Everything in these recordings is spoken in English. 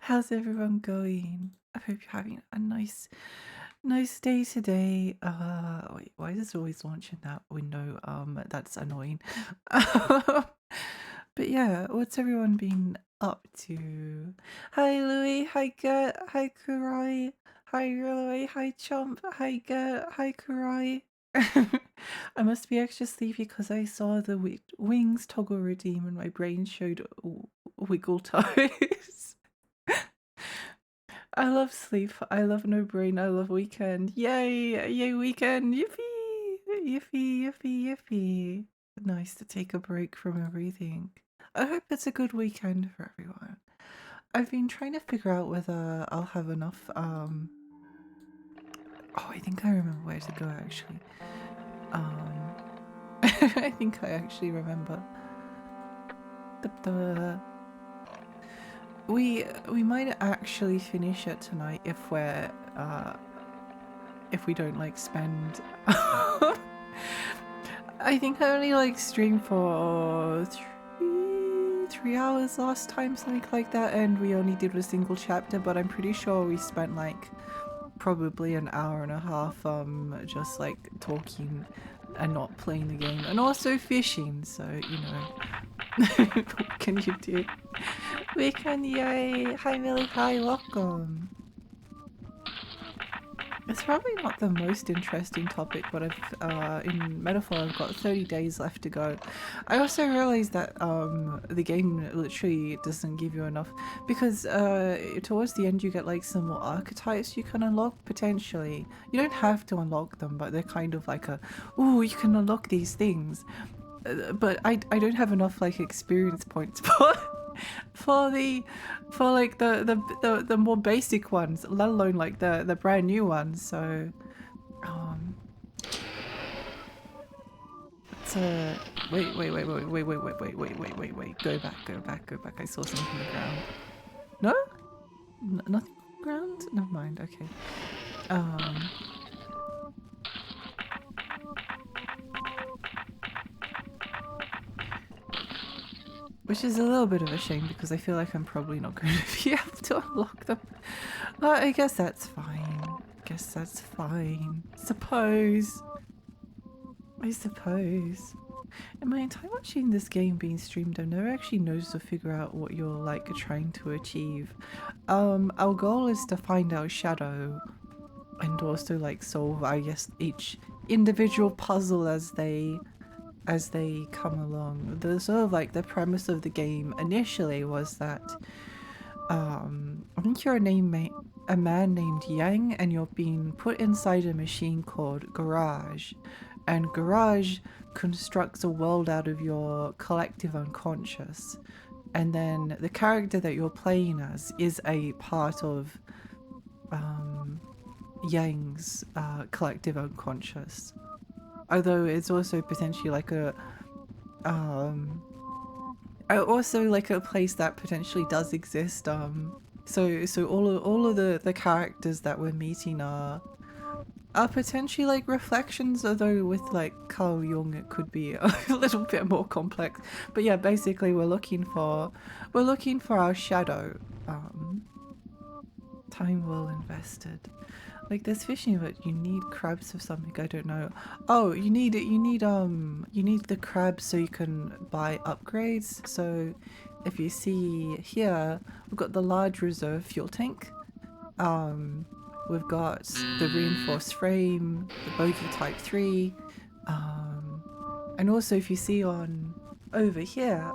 How's everyone going? I hope you're having a nice day today. Wait, why is this always launching that window? That's annoying. But yeah, what's everyone been up to? Hi Louis, hi Gert, hi Kurai, hi Louis, hi Chomp, hi Gert, hi Kurai. I must be extra sleepy because I saw the wings toggle redeem and my brain showed wiggle toes. I love sleep. I love no brain. I love weekend. Yay! Yay, weekend! Yippee! Yippee, yippee, yippee. Nice to take a break from everything. I hope it's a good weekend for everyone. I've been trying to figure out whether I'll have enough, oh, I think I remember where to go actually. Um, I think I actually remember. The we might actually finish it tonight if we don't like spend I think I only like streamed for 3 hours last time, something like that, and we only did a single chapter, but I'm pretty sure we spent like probably an hour and a half just like talking and not playing the game and also fishing, so you know. What can you do? Weekend, yay! Hi Millie, hi, welcome. It's probably not the most interesting topic, but in Metaphor I've got 30 days left to go. I also realized that the game literally doesn't give you enough, because towards the end you get like some more archetypes you can unlock potentially. You don't have to unlock them, but they're kind of like ooh, you can unlock these things. But I don't have enough like experience points for the for like the more basic ones, let alone like the brand new ones. So it's wait, go back. I saw something on the ground. No? Nothing on the ground? Never mind, okay. Which is a little bit of a shame because I feel like I'm probably not going to be able to unlock them. But I guess that's fine. Guess that's fine. I suppose. In my entire watching this game being streamed, I've never actually noticed to figure out what you're like trying to achieve. Our goal is to find our shadow and also like solve, I guess, each individual puzzle as they come along. The sort of like the premise of the game initially was that I think you're a man named Yang, and you're being put inside a machine called Garage, and Garage constructs a world out of your collective unconscious, and then the character that you're playing as is a part of Yang's collective unconscious, although it's also potentially like also like a place that potentially does exist. So all of the characters that we're meeting are potentially like reflections, although with like Carl Jung it could be a little bit more complex. But yeah, basically we're looking for our shadow. Time well invested. Like there's fishing, but you need crabs or something. I don't know. Oh, you need the crabs so you can buy upgrades. So if you see here, we've got the large reserve fuel tank. We've got the reinforced frame, the bogey type 3, and also if you see on over here,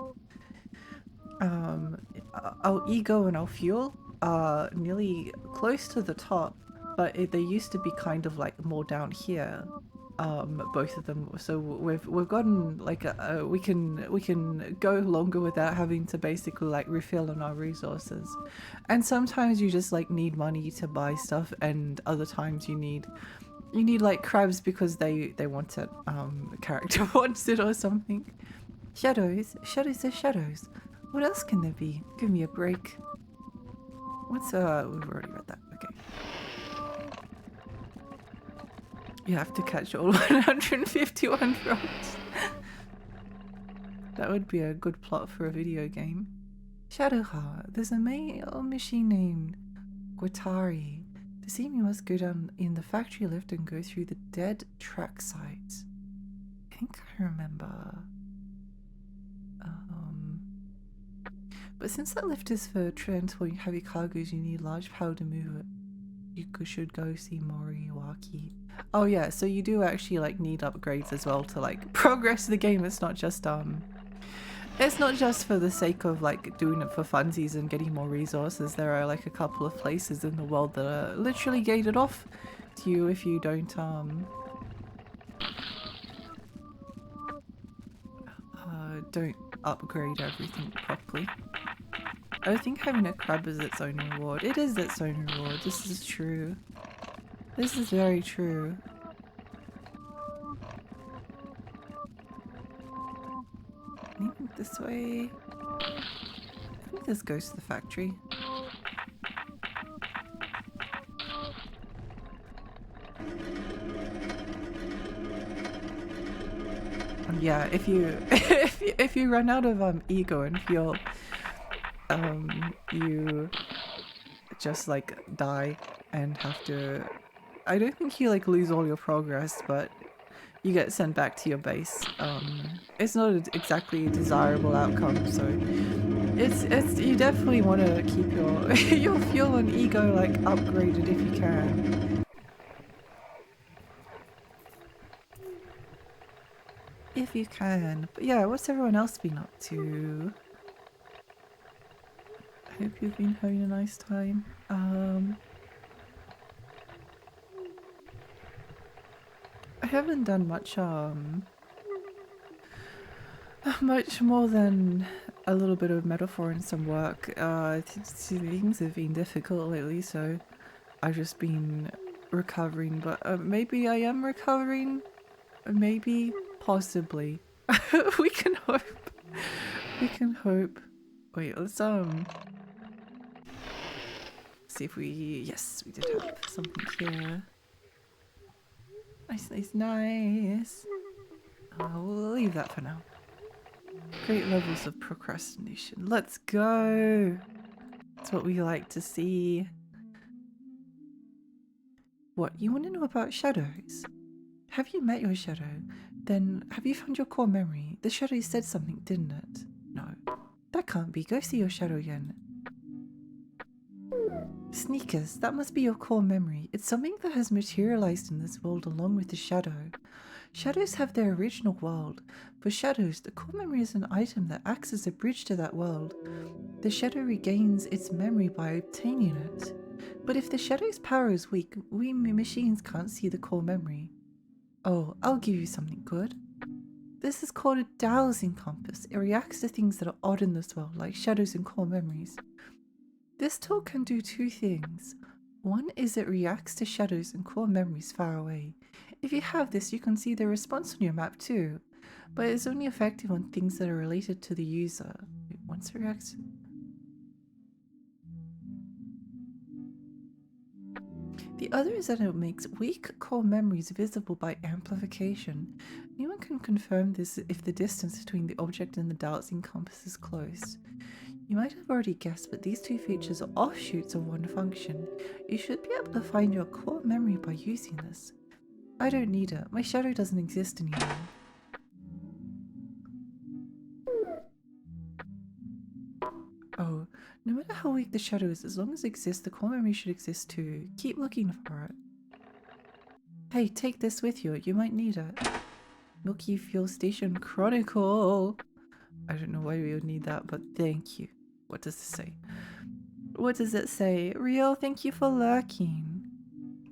our ego and our fuel are nearly close to the top, but they used to be kind of like more down here. Both of them. So we've gotten like we can go longer without having to basically like refill on our resources. And sometimes you just like need money to buy stuff, and other times you need like crabs because they want it. A character wants it or something. Shadows are shadows. What else can there be? Give me a break. What's we've already read that. Okay. You have to catch all 151 frogs. That would be a good plot for a video game. Shadowheart, there's a male machine named Guattari. To see me must go down in the factory lift and go through the dead track sites. I think I remember. But since that lift is for transporting heavy cargoes, you need large power to move it. You should go see Moriwaki. Oh yeah, so you do actually like need upgrades as well to like progress the game. It's not just for the sake of like doing it for funsies and getting more resources. There are like a couple of places in the world that are literally gated off to you if you don't don't upgrade everything properly. I think having a crab is its own reward. It is its own reward. This is true. This is very true. Anything this way? I think this goes to the factory. Yeah, if you if you run out of ego and feel you just like die and have to, I don't think you like lose all your progress, but you get sent back to your base. It's not exactly a desirable outcome, so it's you definitely want to keep your your fuel and ego like upgraded if you can. If you can. But yeah, what's everyone else been up to? I hope you've been having a nice time. I haven't done much much more than a little bit of metaphor and some work. Things have been difficult lately, so I've just been recovering, but maybe I am recovering. Maybe, possibly. We can hope. We can hope. Wait, let's see if we, yes, we did have something here. Nice, nice, nice. We'll leave that for now. Great levels of procrastination. Let's go. That's what we like to see. What, you want to know about shadows? Have you met your shadow? Then have you found your core memory? The shadow said something, didn't it? No. That can't be. Go see your shadow again. Sneakers, that must be your core memory. It's something that has materialized in this world along with the shadow. Shadows have their original world. For shadows, the core memory is an item that acts as a bridge to that world. The shadow regains its memory by obtaining it. But if the shadow's power is weak, we machines can't see the core memory. Oh, I'll give you something good. This is called a dowsing compass. It reacts to things that are odd in this world, like shadows and core memories. This tool can do two things. One is it reacts to shadows and core memories far away. If you have this, you can see the response on your map too, but it's only effective on things that are related to the user. Once it reacts... The other is that it makes weak core memories visible by amplification. Anyone can confirm this if the distance between the object and the dowsing compass is close. You might have already guessed, but these two features are offshoots of one function. You should be able to find your core memory by using this. I don't need it. My shadow doesn't exist anymore. Oh, no matter how weak the shadow is, as long as it exists, the core memory should exist too. Keep looking for it. Hey, take this with you. You might need it. Milky Fuel Station Chronicle. I don't know why we would need that, but thank you. What does it say? What does it say? Real, thank you for lurking.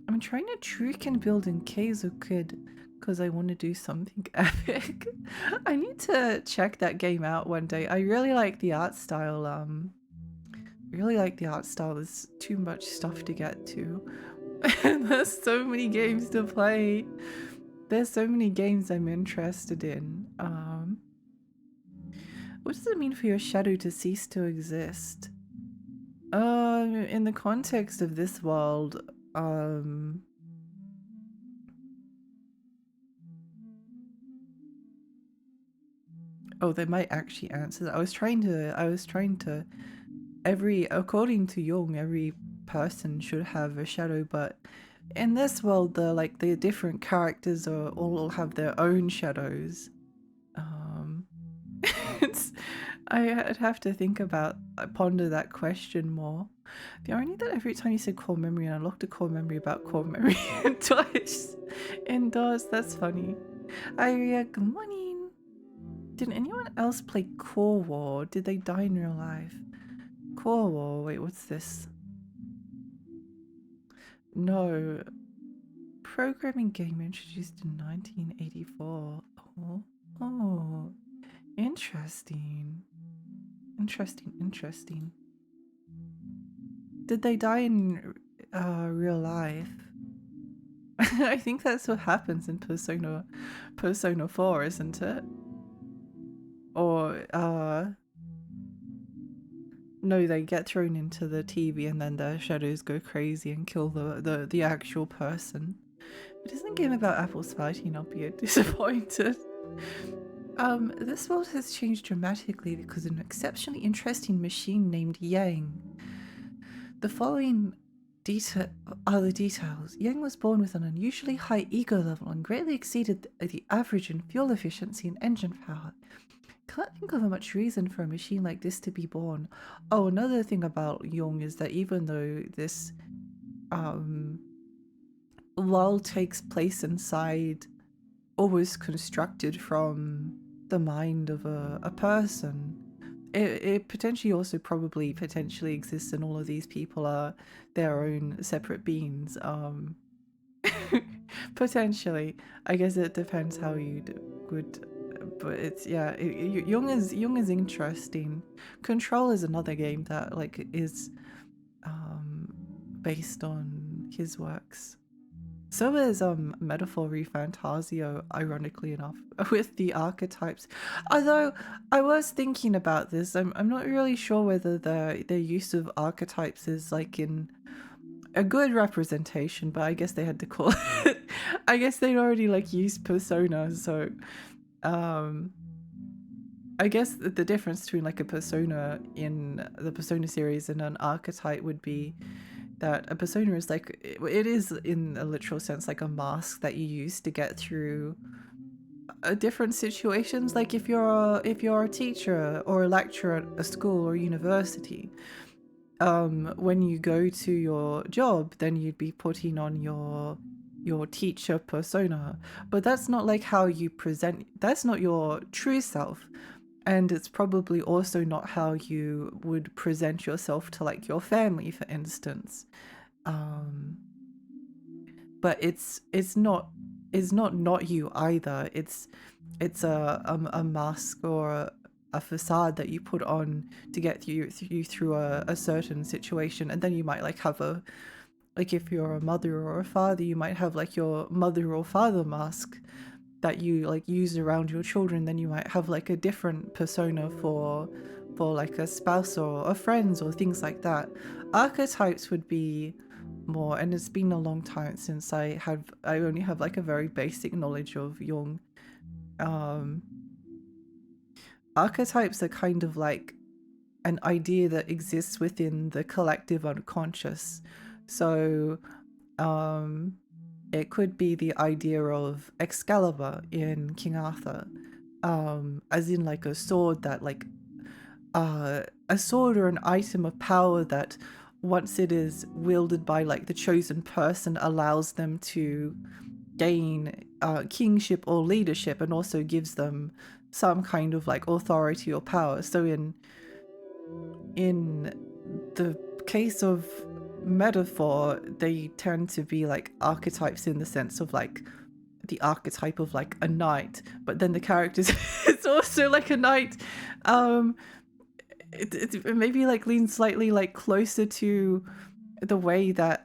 I'm trying to trick and build in Keizo Kid because I want to do something epic. I need to check that game out one day. I really like the art style. There's too much stuff to get to. There's so many games to play. There's so many games I'm interested in. What does it mean for your shadow to cease to exist? In the context of this world, Oh, they might actually answer that. I was trying to according to Jung, every person should have a shadow, but in this world, the different characters are all have their own shadows. It's I'd have to ponder that question more. The irony that every time you said core memory and I looked at core memory about core memory twice indoors, that's funny. Iria, good morning. Did anyone else play Core War? Did they die in real life? Core War, wait, what's this? No. Programming game introduced in 1984. Oh. Interesting. Interesting. Did they die in real life? I think that's what happens in Persona 4, isn't it? Or no, they get thrown into the TV and then their shadows go crazy and kill the actual person. It isn't a game about apples fighting, I'll be disappointed. This world has changed dramatically because of an exceptionally interesting machine named Yang. The following are the details. Yang was born with an unusually high ego level and greatly exceeded the average in fuel efficiency and engine power. Can't think of a much reason for a machine like this to be born. Oh, another thing about Jung is that even though this world takes place inside or was constructed from the mind of a person, it potentially also potentially exists, and all of these people are their own separate beings. Potentially, I guess it depends how you would. But it's Jung is interesting. Control is another game that is based on his works. So is Metaphor Refantasio, ironically enough, with the archetypes. Although I was thinking about this, I'm not really sure whether their use of archetypes is in a good representation, but I guess they had to call it. I guess they'd already used Persona, so I guess the difference between a persona in the Persona series and an archetype would be that a persona is it is in a literal sense a mask that you use to get through different situations. If you're a teacher or a lecturer at a school or university, when you go to your job, then you'd be putting on your teacher persona, but that's not how you present. That's not your true self. And it's probably also not how you would present yourself to your family, for instance. But it's not you either. It's a mask or a facade that you put on to get you through a certain situation, and then you might have a if you're a mother or a father, you might have your mother or father mask that you use around your children. Then you might have a different persona for a spouse or a friends or things like that. Archetypes would be more, and it's been a long time since I only have a very basic knowledge of Jung. Archetypes are kind of an idea that exists within the collective unconscious. So it could be the idea of Excalibur in King Arthur, as in a sword that a sword or an item of power that once it is wielded by the chosen person allows them to gain kingship or leadership, and also gives them some kind of authority or power. So in the case of Metaphor, they tend to be archetypes in the sense of the archetype of a knight, but then the characters it's also a knight. It maybe leans slightly closer to the way that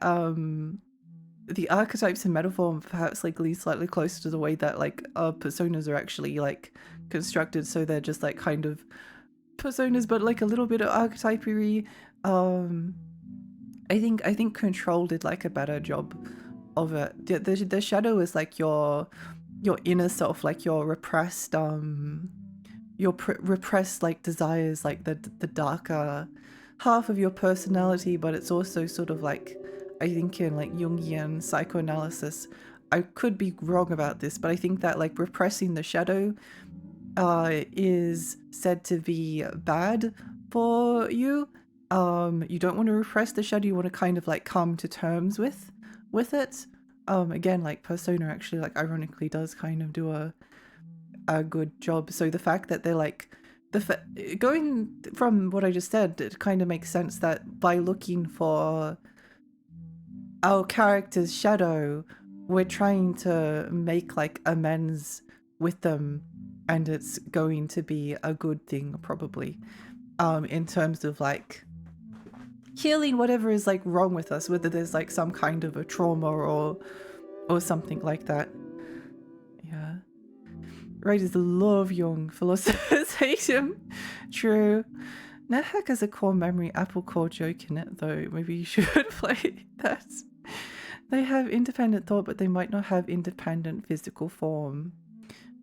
the archetypes in Metaphor perhaps lean slightly closer to the way that personas are actually constructed. So they're just kind of personas, but a little bit of archetypery. I think Control did a better job of it. The shadow is your inner self, your repressed your repressed like desires, like the darker half of your personality, but it's also sort of like, I think in like Jungian psychoanalysis, I could be wrong about this, but I think that like repressing the shadow is said to be bad for you. You don't want to repress the shadow, you want to kind of like come to terms with it. Again, like Persona actually like ironically does kind of do a good job. So the fact that they're like going from what I just said, it kind of makes sense that by looking for our character's shadow, we're trying to make like amends with them, and it's going to be a good thing probably, in terms of like healing whatever is like wrong with us, whether there's like some kind of a trauma or something like that. Yeah. Writers love Jung, philosophers hate him. True. NetHack has a core memory Apple Core joke in it though. Maybe you should play that. They have independent thought, but they might not have independent physical form.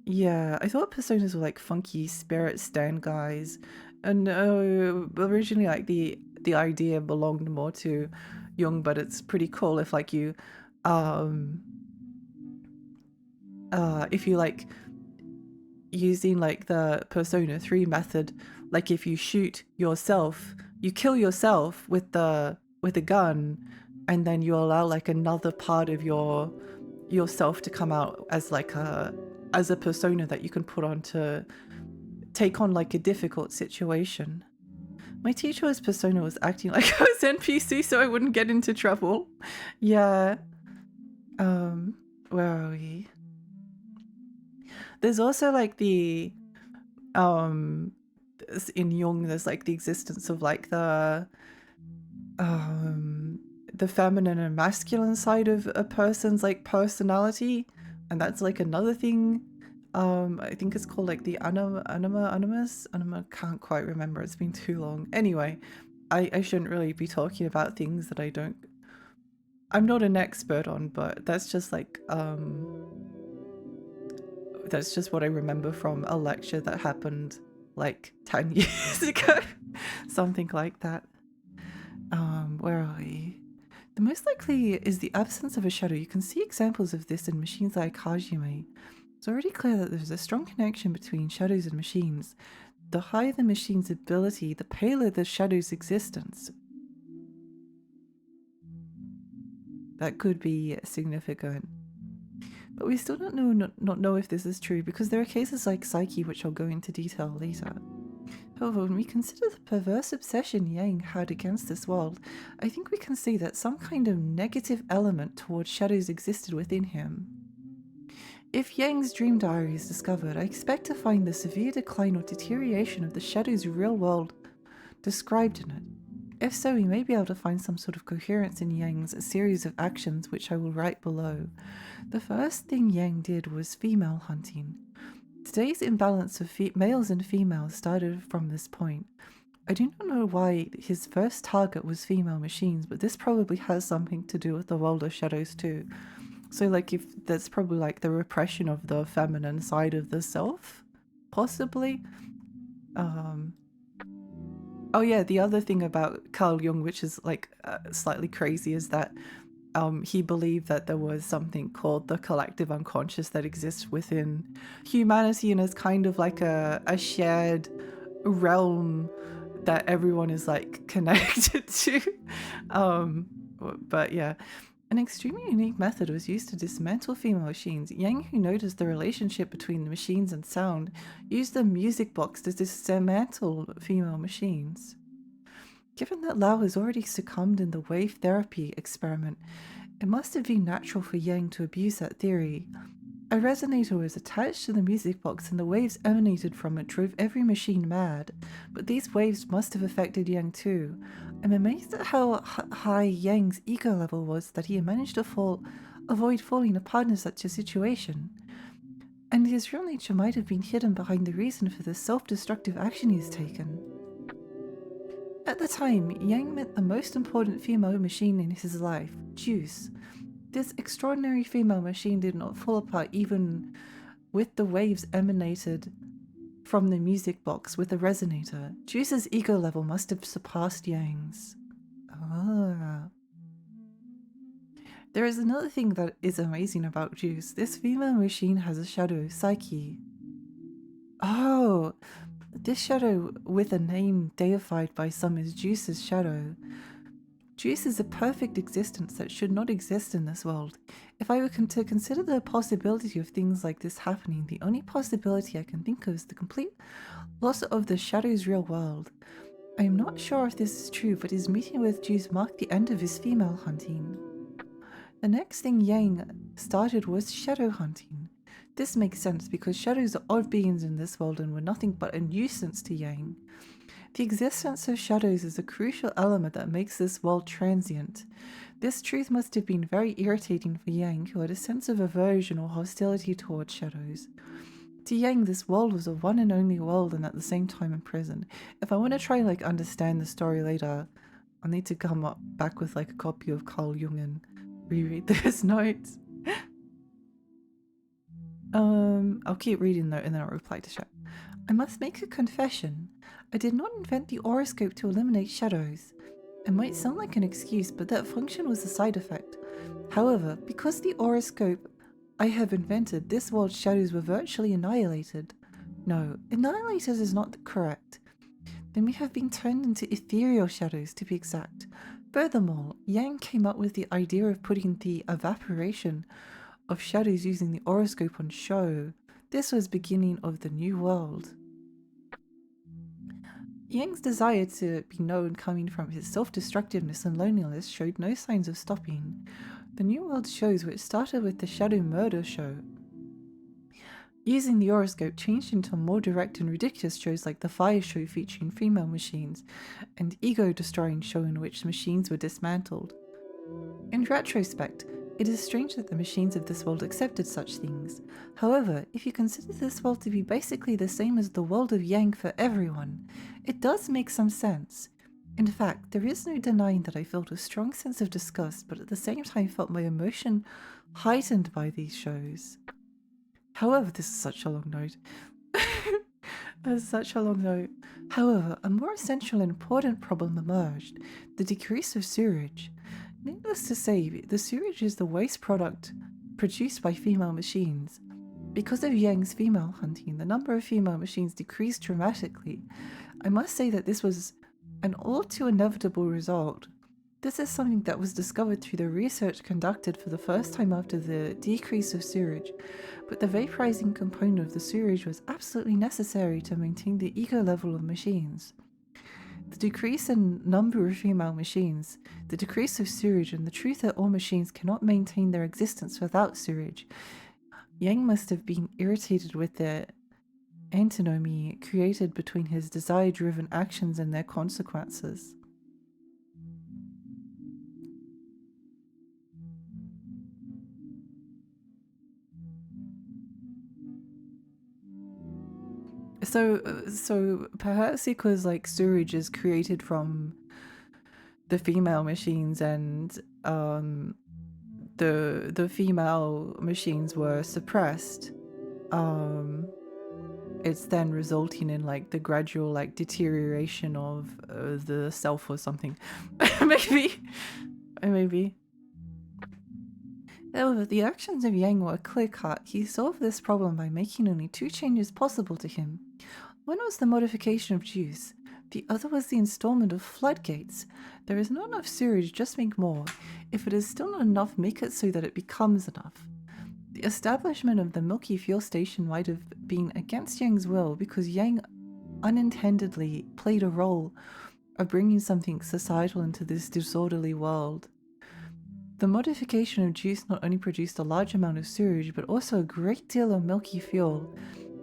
Yeah, I thought personas were like funky spirit stand guys, and originally like the idea belonged more to Jung, but it's pretty cool if like you, if you like using like the Persona 3 method, like if you shoot yourself, you kill yourself with the gun, and then you allow like another part of yourself to come out as like a persona that you can put on to take on like a difficult situation. My teacher's persona was acting like I was NPC so I wouldn't get into trouble. Yeah. Where are we? There's also like the in Jung there's like the existence of like the feminine and masculine side of a person's like personality, and that's like another thing. I think it's called like the animus. Can't quite remember, it's been too long. Anyway, I shouldn't really be talking about things that I'm not an expert on, but that's just like that's just what I remember from a lecture that happened like 10 years ago. Something like that. Where are we? The most likely is the absence of a shadow. You can see examples of this in machines like Hajime. It's already clear that there's a strong connection between shadows and machines. The higher the machine's ability, the paler the shadow's existence. That could be significant. But we still don't know if this is true, because there are cases like Psyche, which I'll go into detail later. However, when we consider the perverse obsession Yang had against this world, I think we can see that some kind of negative element towards shadows existed within him. If Yang's dream diary is discovered, I expect to find the severe decline or deterioration of the shadow's real world described in it. If so, we may be able to find some sort of coherence in Yang's series of actions, which I will write below. The first thing Yang did was female hunting. Today's imbalance of males and females started from this point. I do not know why his first target was female machines, but this probably has something to do with the world of shadows too. So like if that's probably like the repression of the feminine side of the self, possibly. Oh yeah, the other thing about Carl Jung, which is like slightly crazy, is that he believed that there was something called the collective unconscious that exists within humanity and is kind of like a shared realm that everyone is like connected to. But yeah, an extremely unique method was used to dismantle female machines. Yang, who noticed the relationship between the machines and sound, used the music box to dismantle female machines. Given that Lau has already succumbed in the wave therapy experiment, it must have been natural for Yang to abuse that theory. A resonator was attached to the music box and the waves emanated from it drove every machine mad, but these waves must have affected Yang too. I'm amazed at how high Yang's ego level was that he managed to avoid falling apart in such a situation. And his real nature might have been hidden behind the reason for the self-destructive action he's taken. At the time, Yang met the most important female machine in his life, Juice. This extraordinary female machine did not fall apart even with the waves emanated from the music box with a resonator. Juice's ego level must have surpassed Yang's. Ah. There is another thing that is amazing about Juice. This female machine has a shadow, Psyche. Oh, this shadow with a name deified by some is Juice's shadow. Juice is a perfect existence that should not exist in this world. If I were to consider the possibility of things like this happening, the only possibility I can think of is the complete loss of the shadow's real world. I am not sure if this is true, but his meeting with Juice marked the end of his female hunting. The next thing Yang started was shadow hunting. This makes sense because shadows are odd beings in this world and were nothing but a nuisance to Yang. The existence of shadows is a crucial element that makes this world transient. This truth must have been very irritating for Yang, who had a sense of aversion or hostility towards shadows. To Yang, this world was a one and only world and at the same time in prison. If I want to try and understand the story later, I'll need to come up back with a copy of Carl Jung and reread those notes. I'll keep reading though and then I'll reply to chat. I must make a confession. I did not invent the horoscope to eliminate shadows. It might sound like an excuse, but that function was a side effect. However, because the horoscope I have invented, this world's shadows were virtually annihilated. No, annihilated is not correct. They may have been turned into ethereal shadows, to be exact. Furthermore, Yang came up with the idea of putting the evaporation of shadows using the horoscope on show. This was beginning of the new world. Yang's desire to be known coming from his self-destructiveness and loneliness showed no signs of stopping. The new world shows, which started with the Shadow Murder show, using the horoscope, changed into more direct and ridiculous shows like the Fire Show featuring female machines, and Ego Destroying show in which machines were dismantled. In retrospect, it is strange that the machines of this world accepted such things. However, if you consider this world to be basically the same as the world of Yang for everyone, it does make some sense. In fact, there is no denying that I felt a strong sense of disgust, but at the same time felt my emotion heightened by these shows. However, this is such a long note. That's such a long note. However, a more essential and important problem emerged: the decrease of sewerage. Needless to say, the sewerage is the waste product produced by female machines. Because of Yang's female hunting, the number of female machines decreased dramatically. I must say that this was an all too inevitable result. This is something that was discovered through the research conducted for the first time after the decrease of sewerage, but the vaporizing component of the sewerage was absolutely necessary to maintain the ego level of machines. The decrease in number of female machines, the decrease of sewerage, and the truth that all machines cannot maintain their existence without sewerage. Yang must have been irritated with the antinomy created between his desire-driven actions and their consequences. So perhaps because sewerage is created from the female machines and the female machines were suppressed, it's then resulting in the gradual deterioration of the self or something. maybe. However, the actions of Yang were clear-cut. He solved this problem by making only two changes possible to him. One was the modification of juice. The other was the installment of floodgates. There is not enough sewerage, just make more. If it is still not enough, make it so that it becomes enough. The establishment of the Milky Fuel Station might have been against Yang's will because Yang unintendedly played a role of bringing something societal into this disorderly world. The modification of juice not only produced a large amount of sewage, but also a great deal of milky fuel.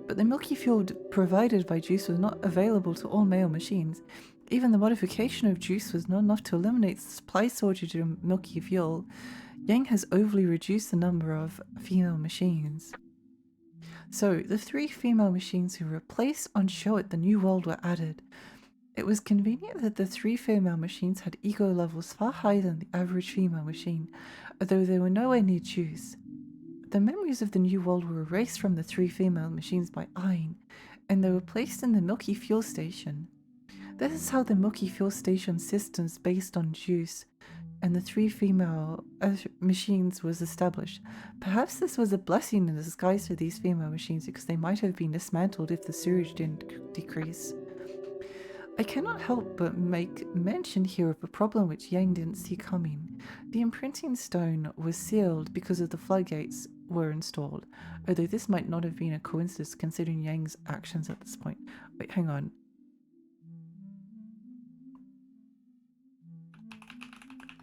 But the milky fuel provided by juice was not available to all male machines. Even the modification of juice was not enough to eliminate the supply shortage of milky fuel. Yang has overly reduced the number of female machines. So, the 3 female machines who were placed on show at the New World were added. It was convenient that the 3 female machines had ego levels far higher than the average female machine, although they were nowhere near juice. The memories of the New World were erased from the 3 female machines by Ayn, and they were placed in the Milky Fuel Station. This is how the Milky Fuel Station systems based on juice and the 3 female machines was established. Perhaps this was a blessing in disguise for these female machines because they might have been dismantled if the sewage didn't decrease. I cannot help but make mention here of a problem which Yang didn't see coming. The imprinting stone was sealed because of the floodgates were installed, although this might not have been a coincidence considering Yang's actions at this point. Wait, hang on.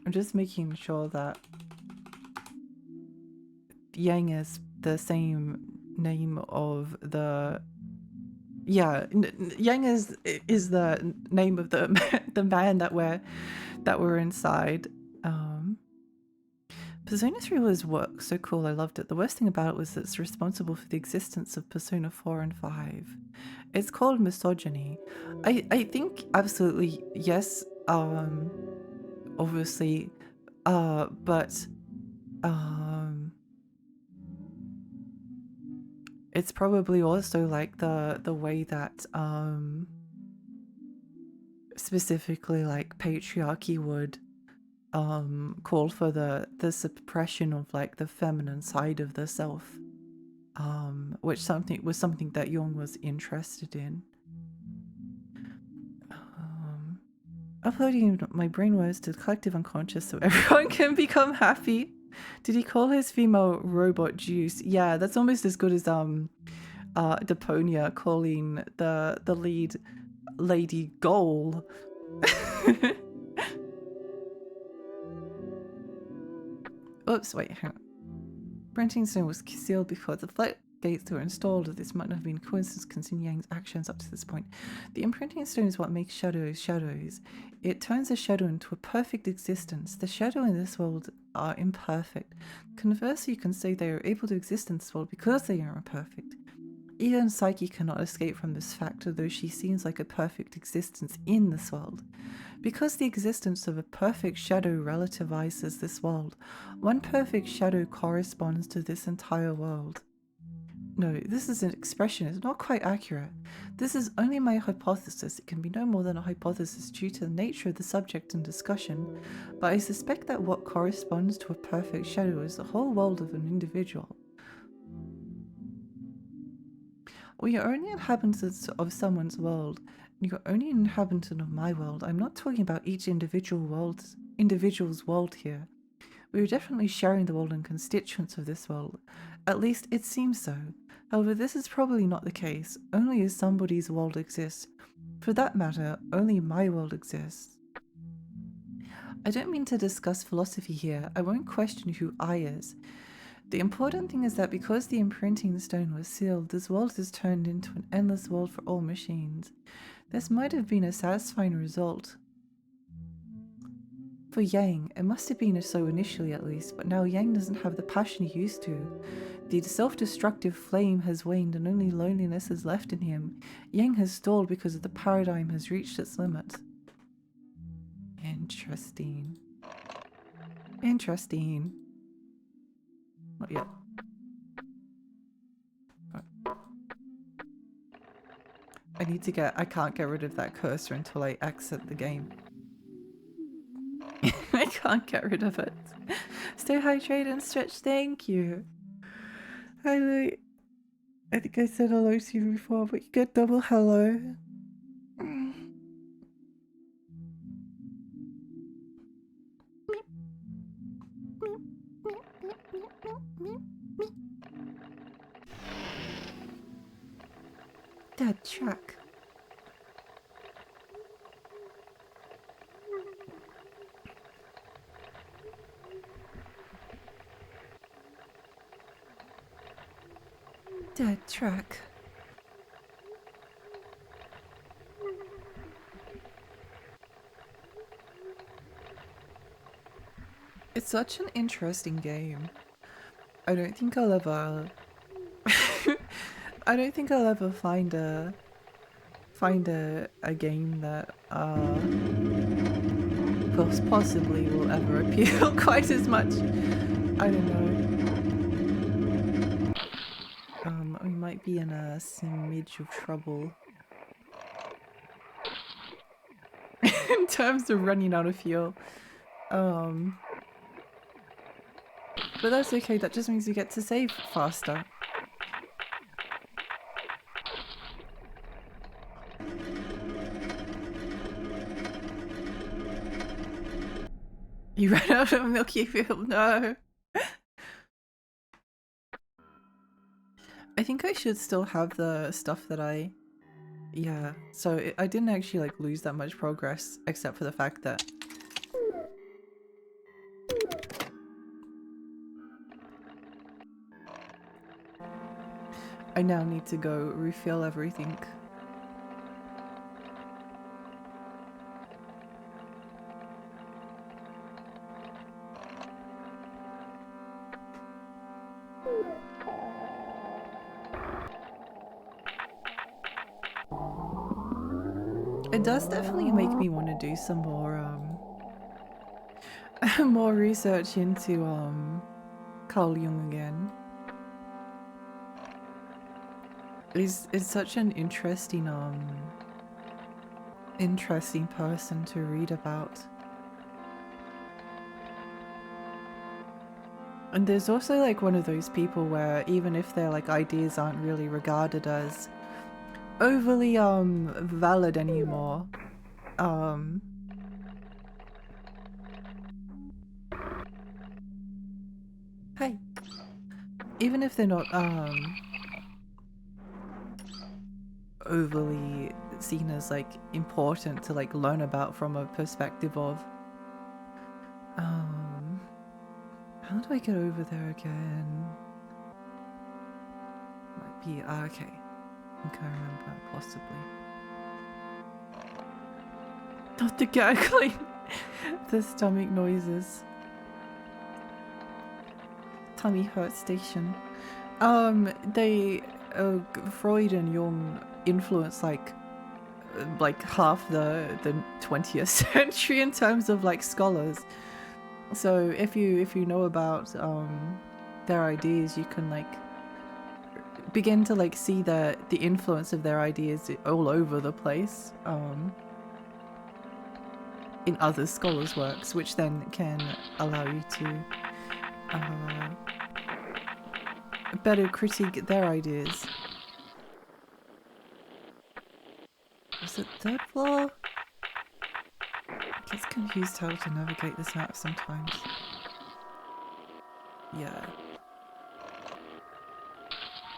I'm just making sure that Yang is the same name of the... Yeah, Yang is the name of the the man that were inside. Persona 3 was so cool, I loved it. The worst thing about it was that it's responsible for the existence of Persona 4 and 5. It's called misogyny. I think absolutely yes, obviously, but it's probably also like the way that specifically like patriarchy would call for the suppression of like the feminine side of the self, which was something that Jung was interested in. Uploading my brainwaves to the collective unconscious so everyone can become happy. Did he call his female robot Juice? Yeah, that's almost as good as Deponia calling the lead lady Goal. Oops, wait, hang on. Printing stone was sealed before the floodgates were installed. This might not have been coincidence considering Yang's actions up to this point. The imprinting stone is what makes shadows shadows. It turns a shadow into a perfect existence. The shadow in this world are imperfect. Conversely, you can say they are able to exist in this world because they are imperfect. Even Psyche cannot escape from this fact, although she seems like a perfect existence in this world. Because the existence of a perfect shadow relativizes this world, one perfect shadow corresponds to this entire world. No, this is an expression. It's not quite accurate. This is only my hypothesis. It can be no more than a hypothesis due to the nature of the subject and discussion, but I suspect that what corresponds to a perfect shadow is the whole world of an individual. We are only inhabitants of someone's world. You're only an inhabitant of my world. I'm not talking about each individual's world here. We are definitely sharing the world and constituents of this world. At least it seems so. However, this is probably not the case. Only as somebody's world exists. For that matter, only my world exists. I don't mean to discuss philosophy here. I won't question who I is. The important thing is that because the imprinting stone was sealed, this world is turned into an endless world for all machines. This might have been a satisfying result. For Yang, it must have been so initially at least, but now Yang doesn't have the passion he used to. The self-destructive flame has waned and only loneliness is left in him. Yang has stalled because the paradigm has reached its limit. Interesting. Interesting. Not yet. I can't get rid of that cursor until I exit the game. I can't get rid of it. Stay hydrated and stretch, thank you. Hi Louie. I think I said hello to you before, but you get double hello. Dead track. Dead track. It's such an interesting game. I don't think I'll ever I don't think I'll ever find a game that possibly will ever appeal quite as much. I don't know. We might be in a smidge of trouble. In terms of running out of fuel. But that's okay, that just means we get to save faster. You ran out of milky fuel, no. I think I should still have the stuff that yeah, so I didn't actually like lose that much progress, except for the fact that I now need to go refill everything. It does definitely make me want to do some more more research into Carl Jung again. It's such an interesting interesting person to read about. And there's also like one of those people where even if their like ideas aren't really regarded as overly valid anymore, hey, even if they're not overly seen as like important to like learn about from a perspective of how do I get over there again? Might be okay. I think I remember possibly. Not the gurgling. The stomach noises. Tummy hurt station. They Freud and Jung influenced like half the 20th century in terms of like scholars. So if you know about their ideas, you can like begin to like see the influence of their ideas all over the place in other scholars' works, which then can allow you to better critique their ideas. Was it third floor? I get confused how to navigate this map sometimes. Yeah.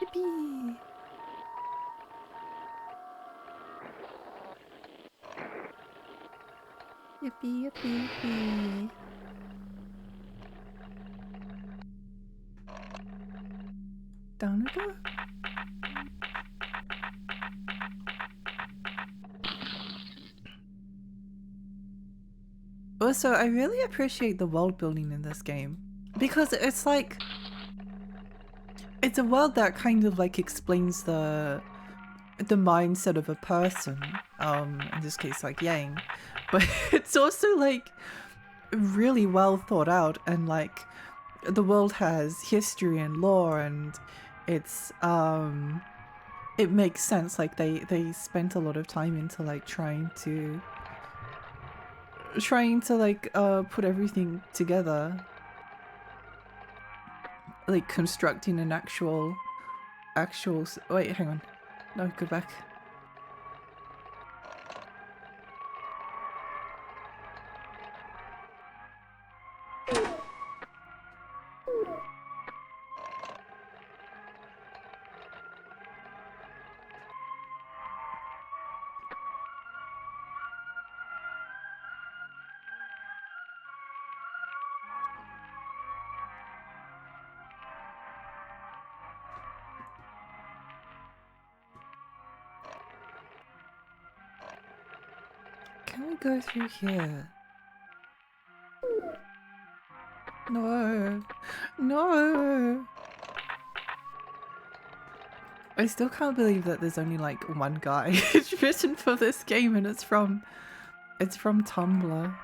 Yippee! Yippee, yippee, yippee. Down we go. Also, I really appreciate the world building in this game because it's like it's a world that kind of like explains the mindset of a person, in this case like Yang, but it's also like really well thought out, and like the world has history and lore, and it's it makes sense. Like they spent a lot of time into like trying to like put everything together, like constructing an actual wait, hang on, no, go back. Can we go through here? No. No. I still can't believe that there's only like one guy written for this game, and it's from Tumblr.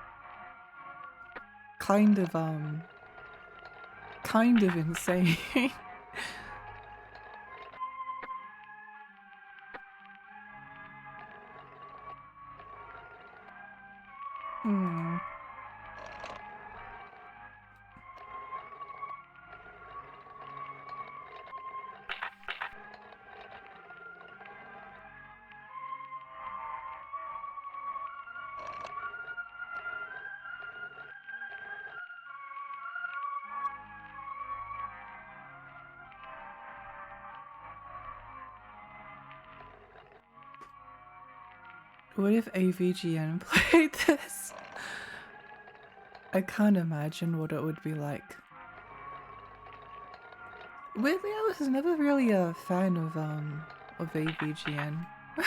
Kind of insane. What if AVGN played this? I can't imagine what it would be like. Weirdly, I was never really a fan of AVGN. I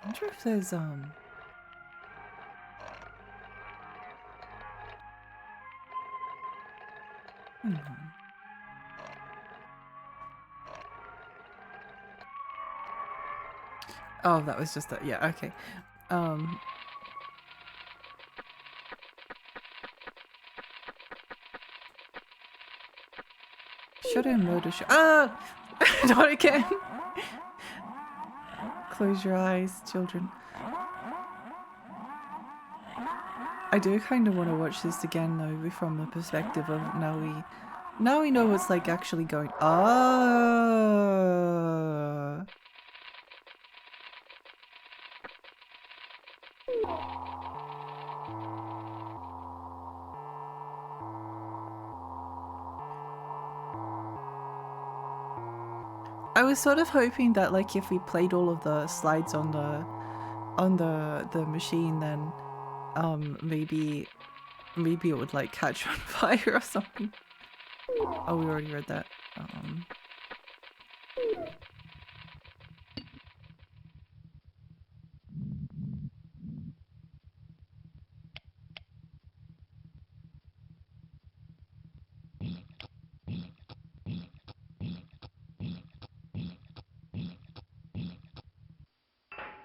wonder if there's hang on. Oh, that was just that. Yeah, okay. Shadow murder show. Ah! Not again! Close your eyes, children. I do kind of want to watch this again though, from the perspective of now we know what's like actually going. Ah! I was sort of hoping that like if we played all of the slides on the machine, then maybe it would like catch on fire or something. Oh, we already read that.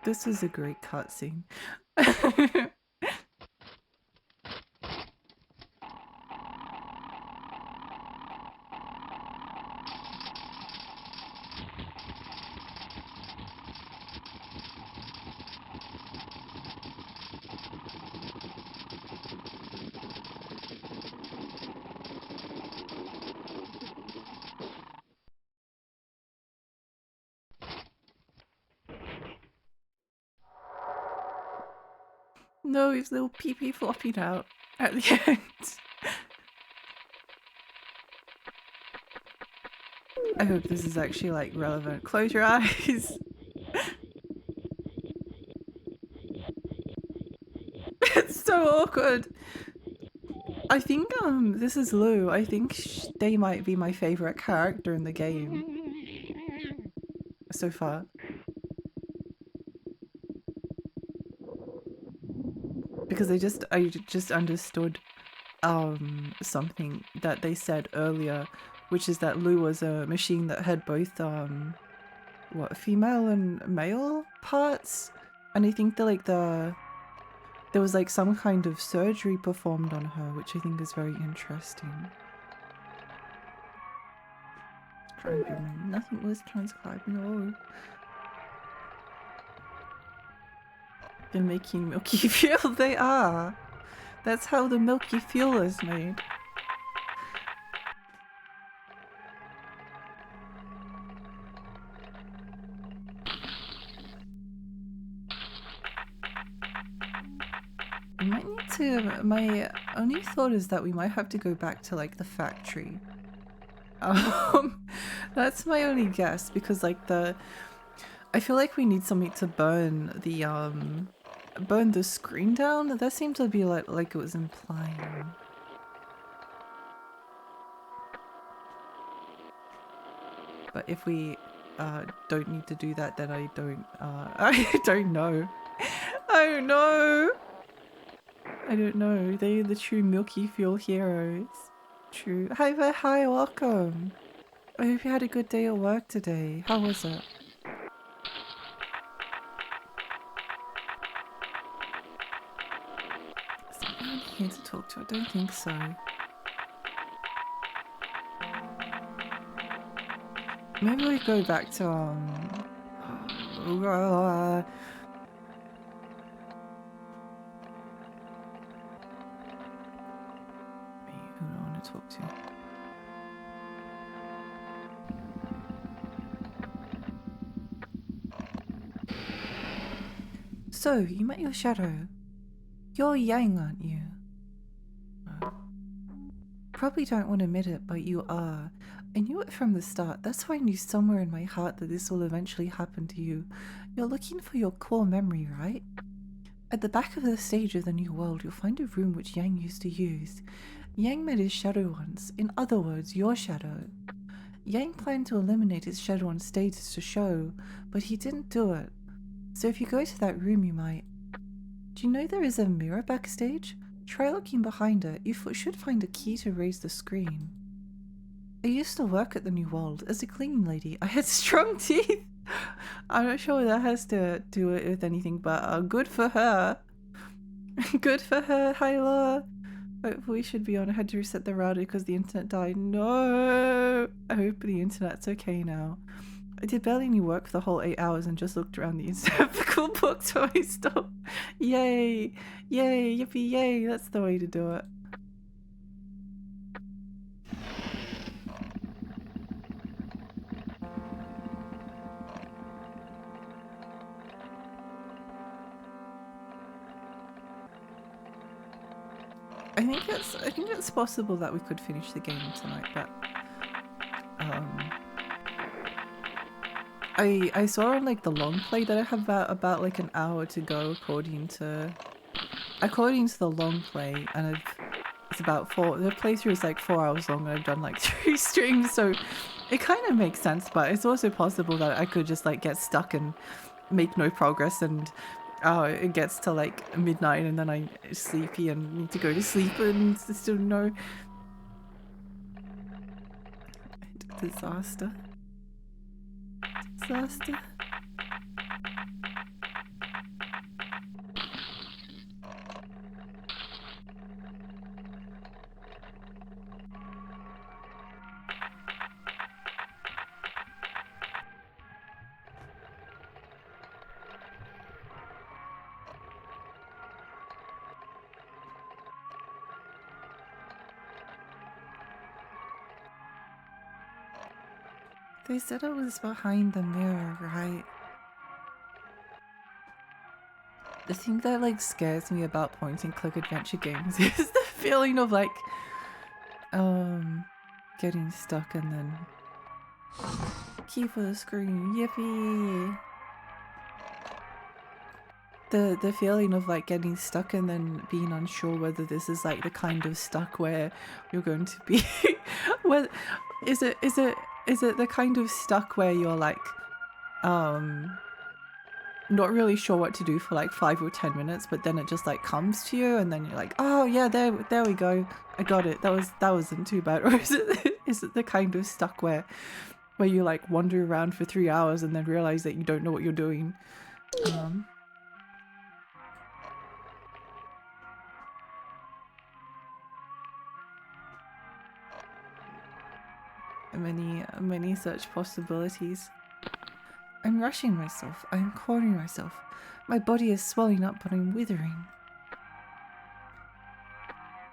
This is a great cutscene. No, his little pee-pee flopping out at the end. I hope this is actually like relevant. Close your eyes. It's so awkward. I think this is Lou. I think they might be my favorite character in the game so far. Because I just understood something that they said earlier, which is that Lou was a machine that had both what, female and male parts, and I think that like there was like some kind of surgery performed on her, which I think is very interesting. Nothing was transcribed, no. They're making milky fuel. They are. That's how the milky fuel is made. We might need to. My only thought is that we might have to go back to like the factory. That's my only guess, because like I feel like we need something to burn the screen down. That seemed to be like it was implying. But if we don't need to do that, then I don't know. I don't know. I don't know. They're the true milky fuel heroes. True. Hi there, hi, welcome. I hope you had a good day at work today. How was it? Is there anyone here to talk to? I don't think so. Maybe we go back to who do I want to talk to? So, you met your shadow. You're Yang, aren't you? Probably don't want to admit it, but you are. I knew it from the start. That's why I knew somewhere in my heart that this will eventually happen to you. You're looking for your core memory, right? At the back of the stage of the new world, you'll find a room which Yang used to use. Yang met his shadow once, in other words, your shadow. Yang planned to eliminate his shadow on stage to show, but he didn't do it. So if you go to that room, you might. Do you know there is a mirror backstage? Try looking behind it. You should find a key to raise the screen. I used to work at the New World as a cleaning lady. I had strong teeth. I'm not sure what that has to do with anything, but good for her. Good for her. Hi, Laura. Hopefully, we should be on. I had to reset the router because the internet died. No! I hope the internet's okay now. I did barely any work for the whole 8 hours and just looked around the internet for cool books so I stopped. Yay! Yay! Yippee! Yay! That's the way to do it. I think it's possible that we could finish the game tonight, but I saw on like the long play that I have about like an hour to go according to the long play, and it's about the playthrough is like 4 hours long and I've done like 3 streams, so it kind of makes sense, but it's also possible that I could just like get stuck and make no progress and it gets to like midnight and then I'm sleepy and need to go to sleep and still no. Disaster. Disaster. They said it was behind the mirror, right? The thing that like scares me about point and click adventure games is the feeling of like getting stuck and then key for the screen. Yippee! The feeling of like getting stuck and then being unsure whether this is like the kind of stuck where you're going to be well, is it the kind of stuck where you're like not really sure what to do for like 5 or 10 minutes, but then it just like comes to you and then you're like, oh yeah, there we go, I got it, that wasn't too bad? Or is it the kind of stuck where you like wander around for 3 hours and then realize that you don't know what you're doing? Many such possibilities. I'm rushing myself. I'm cornering myself. My body is swelling up, but I'm withering.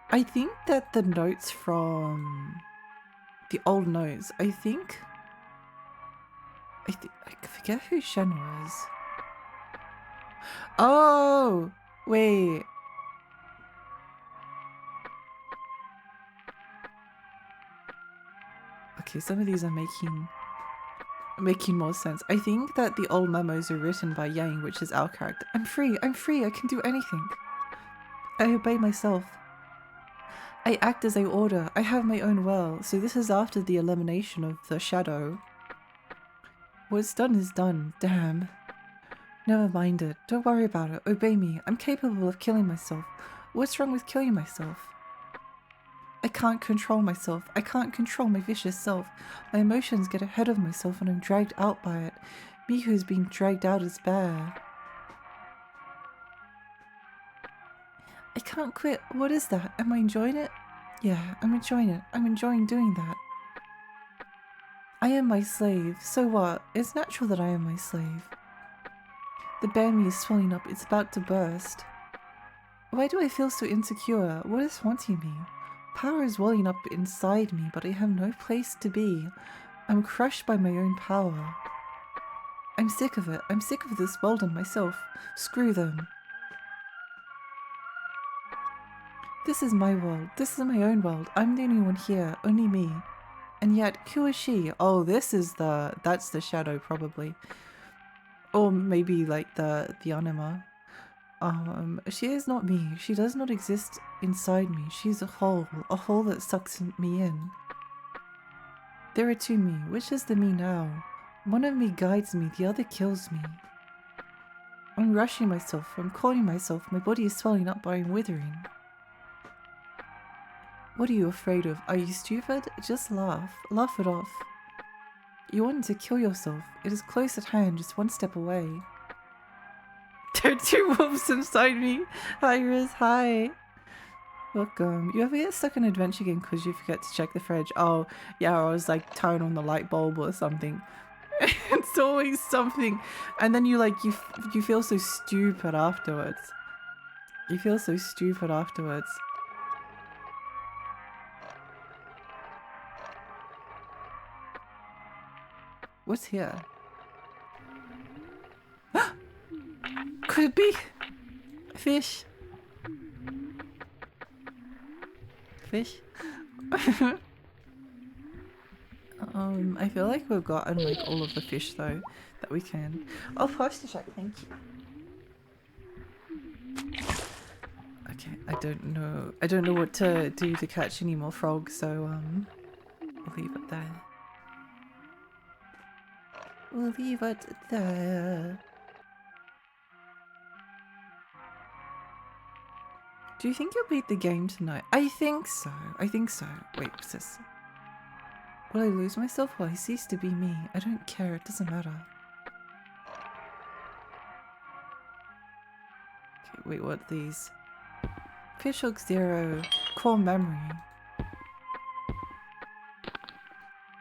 I think that the notes from the old notes, I forget who Shen was. Oh, wait. Okay, some of these are making more sense. I think that the old memos are written by Yang, which is our character. I'm free, I can do anything. I obey myself. I act as I order. I have my own will, so this is after the elimination of the shadow. What's done is done, damn. Never mind it, don't worry about it, obey me. I'm capable of killing myself. What's wrong with killing myself? I can't control myself. I can't control my vicious self. My emotions get ahead of myself and I'm dragged out by it. Me who's being dragged out is bear. I can't quit. What is that? Am I enjoying it? Yeah, I'm enjoying it. I'm enjoying doing that. I am my slave. So what? It's natural that I am my slave. The bear me is swelling up. It's about to burst. Why do I feel so insecure? What is haunting me? Power is welling up inside me, but I have no place to be. I'm crushed by my own power. I'm sick of it. I'm sick of this world and myself. Screw them. This is my world. This is my own world. I'm the only one here. Only me. And yet, who is she? Oh, that's the shadow, probably. Or maybe, like, the anima. She is not me. She does not exist inside me. She's a hole that sucks me in. There are two me. Which is the me now? One of me guides me, the other kills me. I'm rushing myself. I'm calling myself. My body is swelling up, but I'm withering. What are you afraid of? Are you stupid? Just laugh. Laugh it off. You wanted to kill yourself. It is close at hand, just one step away. There are two wolves inside me. Hi, Riz. Hi. Welcome. You ever get stuck in an adventure game because you forget to check the fridge? Oh, yeah, I was like turn on the light bulb or something. It's always something. And then you feel so stupid afterwards. You feel so stupid afterwards. What's here? Could it be? Fish. Fish? I feel like we've gotten like all of the fish though that we can. Oh, postage check, thank you. Okay, I don't know what to do to catch any more frogs, so we'll leave it there. We'll leave it there. Do you think you'll beat the game tonight? I think so. I think so. Wait, what's this? Will I lose myself? Will I cease to be me? I don't care. It doesn't matter. Okay, wait, what are these? Fishhook 0. Core memory.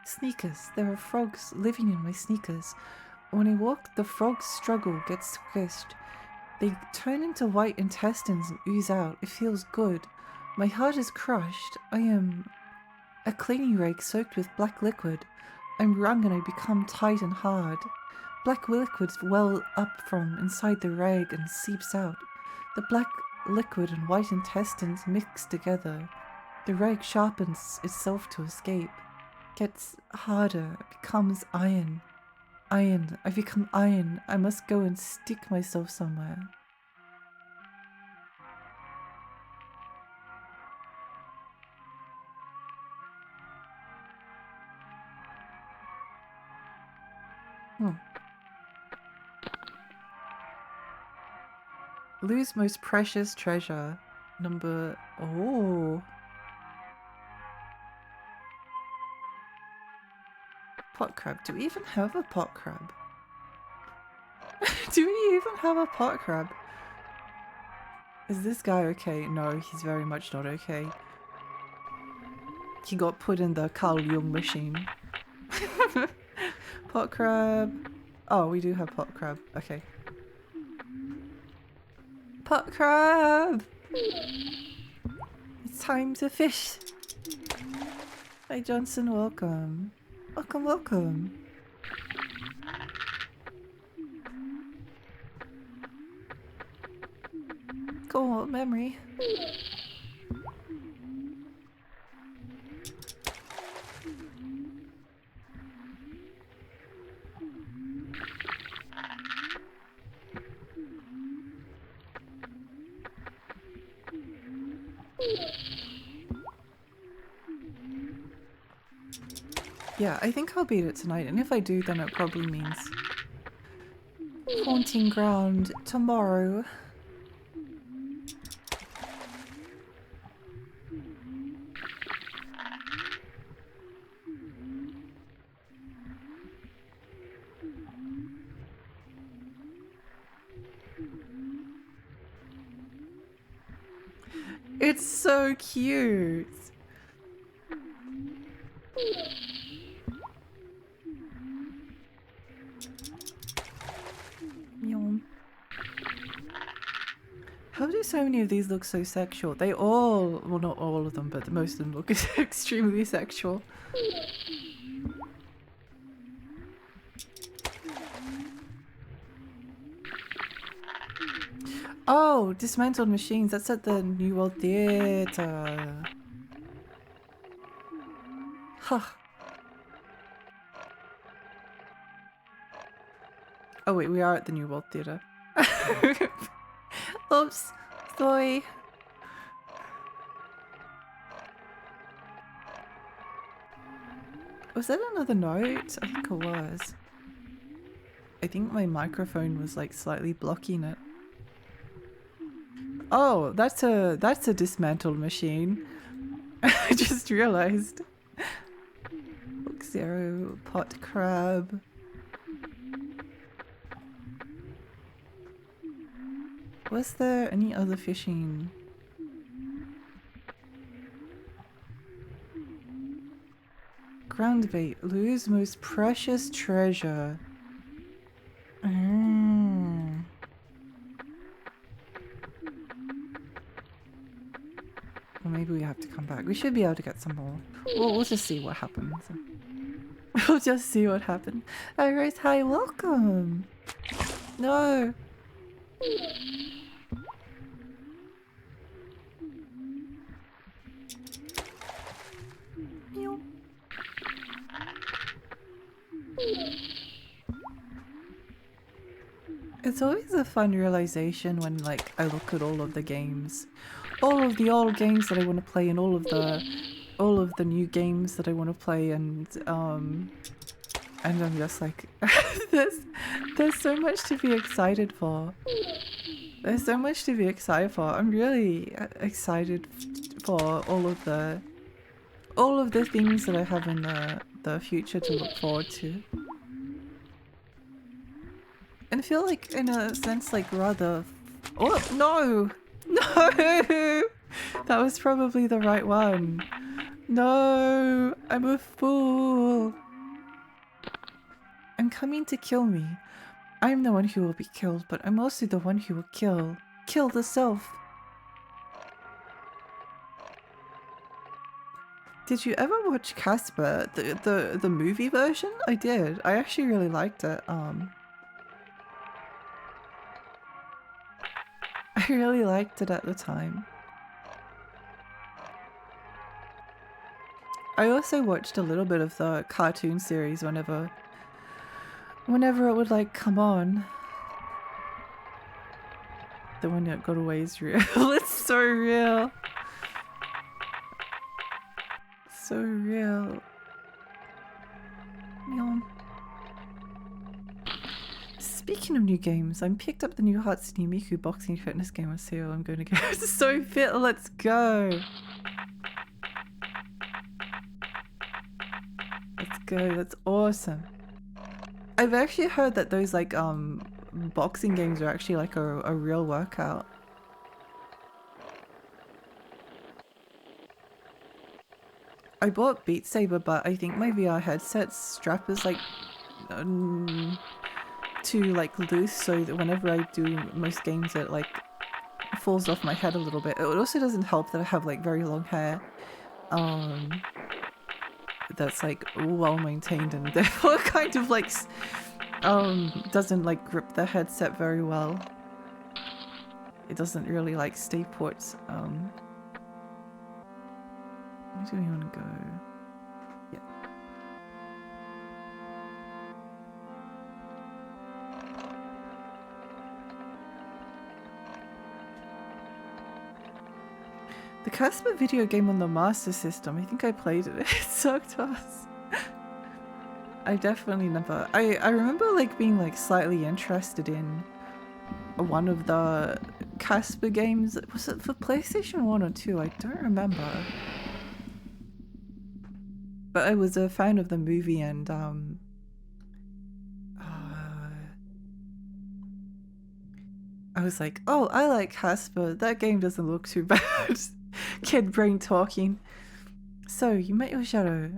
Sneakers. There are frogs living in my sneakers. When I walk, the frogs struggle, get squished. They turn into white intestines and ooze out. It feels good. My heart is crushed. I am a cleaning rag soaked with black liquid. I'm wrung and I become tight and hard. Black liquids well up from inside the rag and seeps out. The black liquid and white intestines mix together. The rag sharpens itself to escape. Gets harder, becomes iron. Iron. I become iron. I must go and stick myself somewhere. Lose most precious treasure. Number... Oh. Pot crab. Do we even have a pot crab? Do we even have a pot crab? Is this guy okay? No, he's very much not okay. He got put in the Carl Jung machine. Pot crab. Oh, we do have pot crab. Okay. Pot crab! It's time to fish! Hi Johnson, welcome. Welcome, welcome. Cool memory. Yeah, I think I'll beat it tonight, and if I do, then it probably means Haunting Ground tomorrow. It's so cute. How do so many of these look so sexual? They all, well not all of them, but most of them look extremely sexual. Oh, Dismantled Machines. That's at the New World Theatre. Huh. Oh wait, we are at the New World Theatre. Oops. Sorry. Was that another note? I think it was. I think my microphone was like slightly blocking it. Oh, that's a dismantled machine. I just realized. Book 0, pot crab. Was there any other fishing? Ground bait, lose most precious treasure. Well, maybe we have to come back. We should be able to get some more. We'll just see what happens. We'll just see what happens. Oh, Rose, hi, welcome. No. It's always a fun realization when like I look at all of the games, all of the old games that I want to play, and all of the new games that I want to play, and I'm just like, there's so much to be excited for. There's so much to be excited for. I'm really excited for all of the things that I have in the future to look forward to. And I feel like, in a sense, like rather... Oh, no! No! That was probably the right one. No! I'm a fool! I'm coming to kill me. I'm the one who will be killed, but I'm also the one who will kill the self. Did you ever watch Casper, the movie version? I did. I actually really liked it. I really liked it at the time. I also watched a little bit of the cartoon series whenever it would like come on. The one that got away is real. It's so real. So real. Yum. Speaking of new games, I picked up the new Hatsune Miku boxing fitness game on sale. I'm going to go so fit. Let's go. Let's go. That's awesome. I've actually heard that those like boxing games are actually like a real workout. I bought Beat Saber, but I think my VR headset's strap is like too like loose, so that whenever I do most games it like falls off my head a little bit. It also doesn't help that I have like very long hair that's like well maintained, and therefore kind of like doesn't like grip the headset very well. It doesn't really like stay put. Where do we want to go? Yeah. The Casper video game on the Master System, I think I played it. It sucked ass. I definitely never... I remember like being like slightly interested in one of the Casper games. Was it for PlayStation 1 or 2? I don't remember. But I was a fan of the movie, and I was like, oh, I like Casper. That game doesn't look too bad. Kid brain talking. So, you met your shadow.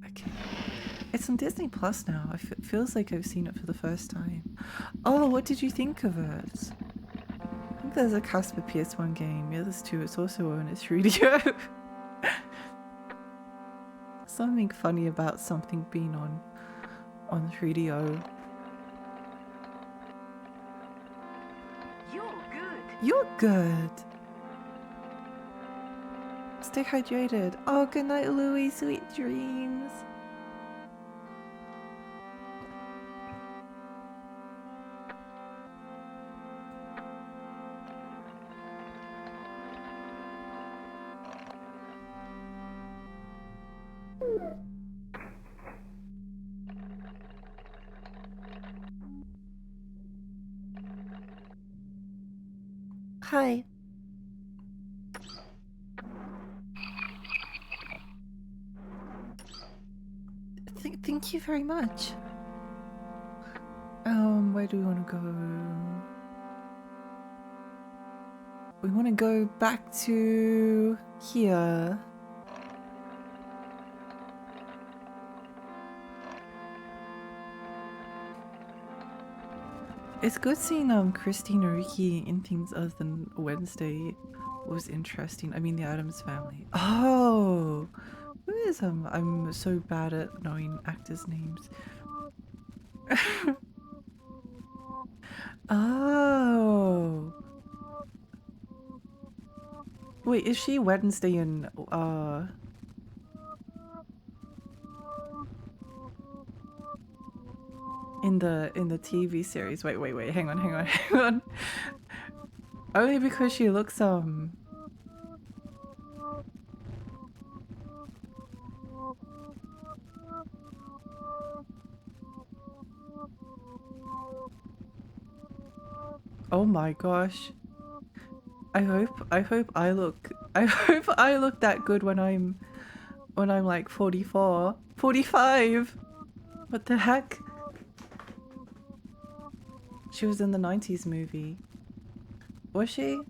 Okay. It's on Disney Plus now. It feels like I've seen it for the first time. Oh, what did you think of it? I think there's a Casper PS1 game. Yeah, there's two. It's also on its 3DO. Something funny about something being on on 3DO. You're good. You're good. Stay hydrated. Oh, good night, Louie. Sweet dreams. Hi. Thank you very much. Where do we want to go? We want to go back to here. It's good seeing Christina Ricci in things other than Wednesday was interesting. I mean the Addams Family. Oh, who is I'm so bad at knowing actors' names. Oh. Wait, is she Wednesday in in the TV series? Wait, hang on. Only because she looks oh my gosh. I hope I look that good when I'm like 44. 45. What the heck? She was in the 90s movie. Was she?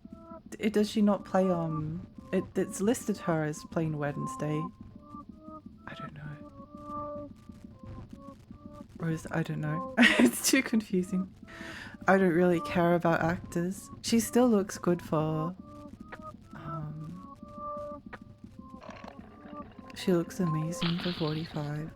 Does she not play it's listed her as playing Wednesday. I don't know. Or is I don't know. It's too confusing. I don't really care about actors. She still looks good for she looks amazing for 45.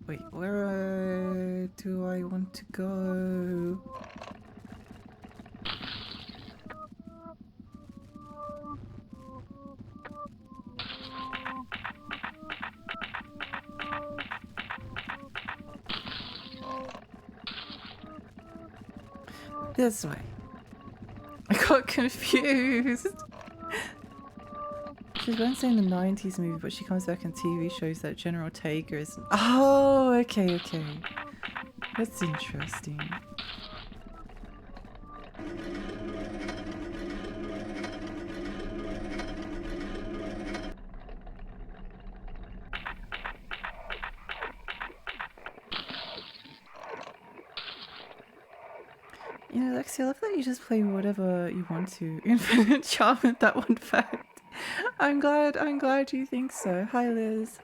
Wait, where do I want to go? This way. I got confused. She's Wednesday in the 90s movie, but she comes back in TV shows that General Tager is. Oh, okay. That's interesting. You know, Lexi, I love that you just play whatever you want to. Infinite charm with that one fact. I'm glad you think so. Hi, Liz.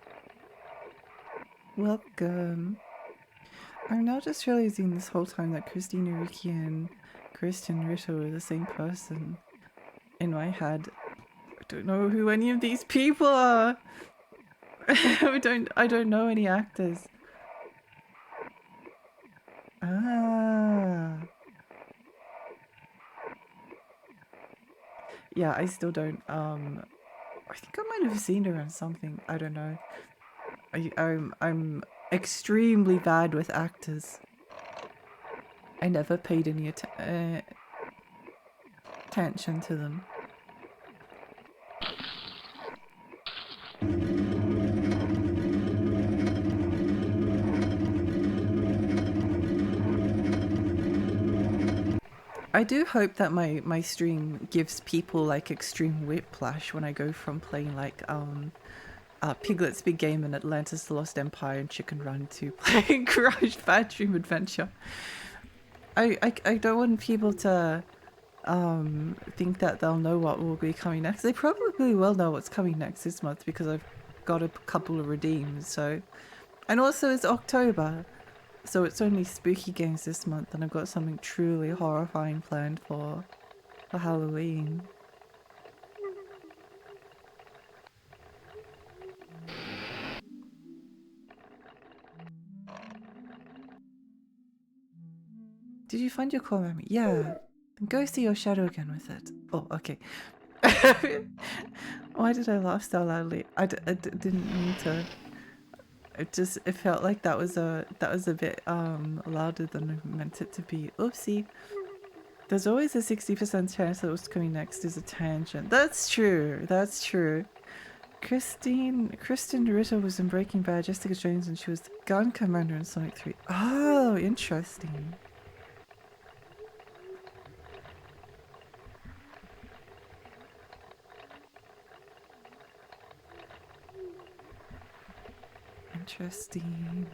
Welcome. I'm now just realizing this whole time that Christina Ricci and Kristen Ritter are the same person. In my head, I don't know who any of these people are. I don't know any actors. Ah. Yeah, I still don't. I think I might have seen her on something. I don't know. I'm extremely bad with actors. I never paid any attention to them. I do hope that my stream gives people like extreme whiplash when I go from playing like Piglet's Big Game and Atlantis the Lost Empire and Chicken Run to playing Garage Bad Dream Adventure. I don't want people to think that they'll know what will be coming next. They probably will know what's coming next this month because I've got a couple of redeems. So, and also it's October. So it's only spooky games this month, and I've got something truly horrifying planned for for Halloween. Did you find your core memory? Yeah. Then go see your shadow again with it. Oh, okay. Why did I laugh so loudly? I didn't mean to. It felt like that was a bit louder than I meant it to be. Oopsie. There's always a 60% chance that what's coming next is a tangent. That's true. That's true. Kristen Ritter was in Breaking Bad, Jessica Jones, and she was the gun commander in Sonic 3. Oh, interesting. Interesting.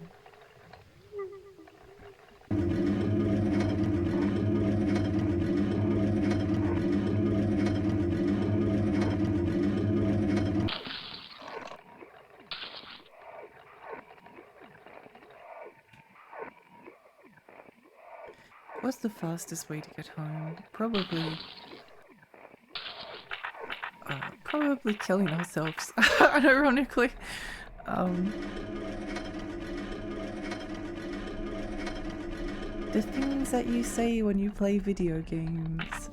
What's the fastest way to get home? Probably killing ourselves, unironically. The things that you say when you play video games.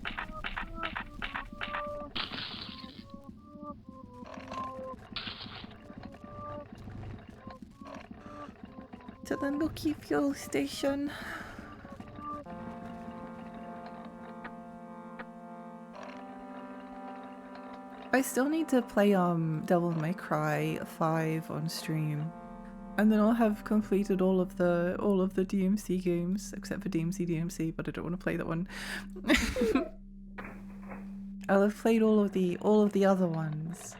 To the Nookie fuel station. I still need to play Devil May Cry 5 on stream. And then I'll have completed all of the DMC games, except for DMC, but I don't want to play that one. I'll have played all of the other ones.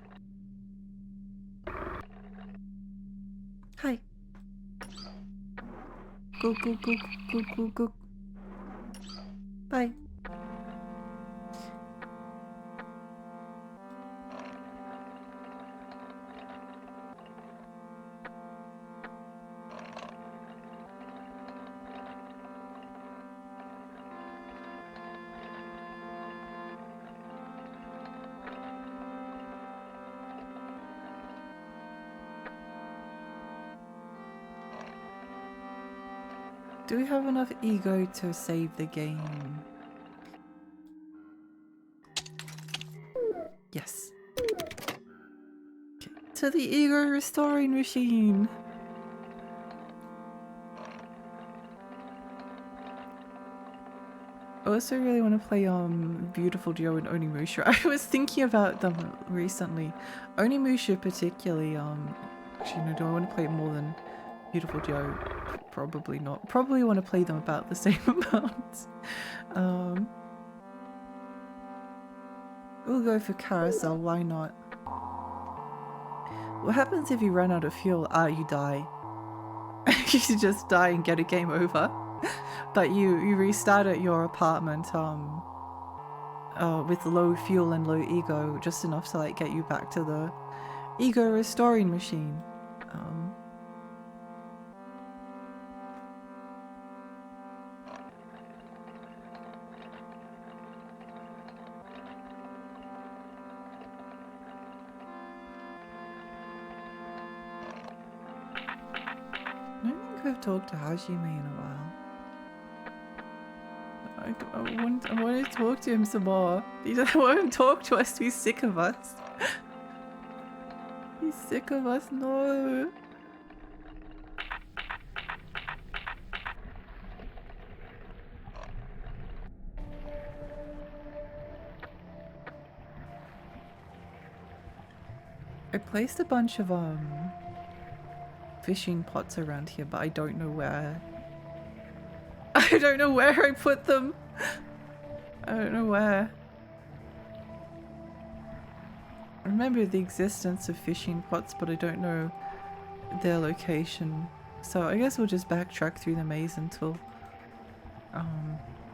Hi. Go. Bye. Do we have enough ego to save the game? Yes. Okay. To the ego restoring machine! I also really want to play Beautiful Joe and Onimusha. I was thinking about them recently. Onimusha particularly, actually no, do I want to play it more than Beautiful Joe? Probably not. Probably want to play them about the same amount. We'll go for Carousel, why not? What happens if you run out of fuel? You die. You just die and get a game over. But you restart at your apartment with low fuel and low ego, just enough to like get you back to the ego restoring machine. I don't think I've talked to Hajime in a while. I want to talk to him some more. He doesn't want to talk to us. He's sick of us. He's sick of us. No. I placed a bunch of fishing pots around here, but I don't know where. I don't know where I put them. I don't know where. I remember the existence of fishing pots, but I don't know their location. So I guess we'll just backtrack through the maze until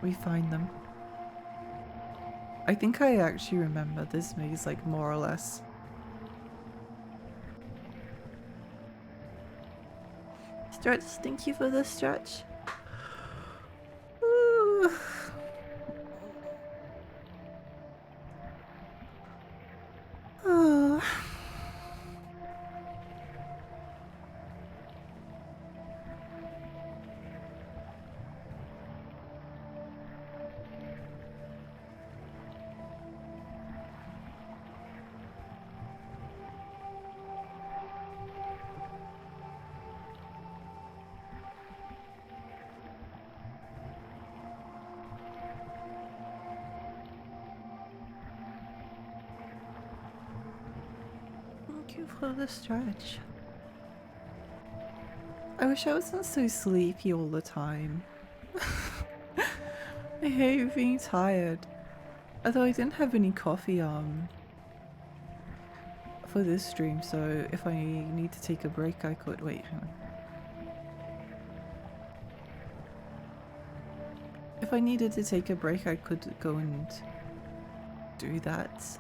we find them. I think I actually remember this maze, like, more or less. Stretch, thank you for the stretch. Ooh. Thank you for the stretch. I wish I wasn't so sleepy all the time. I hate being tired. Although I didn't have any coffee for this stream, so if I need to take a break I could. Wait, hang on. If I needed to take a break I could go and do that.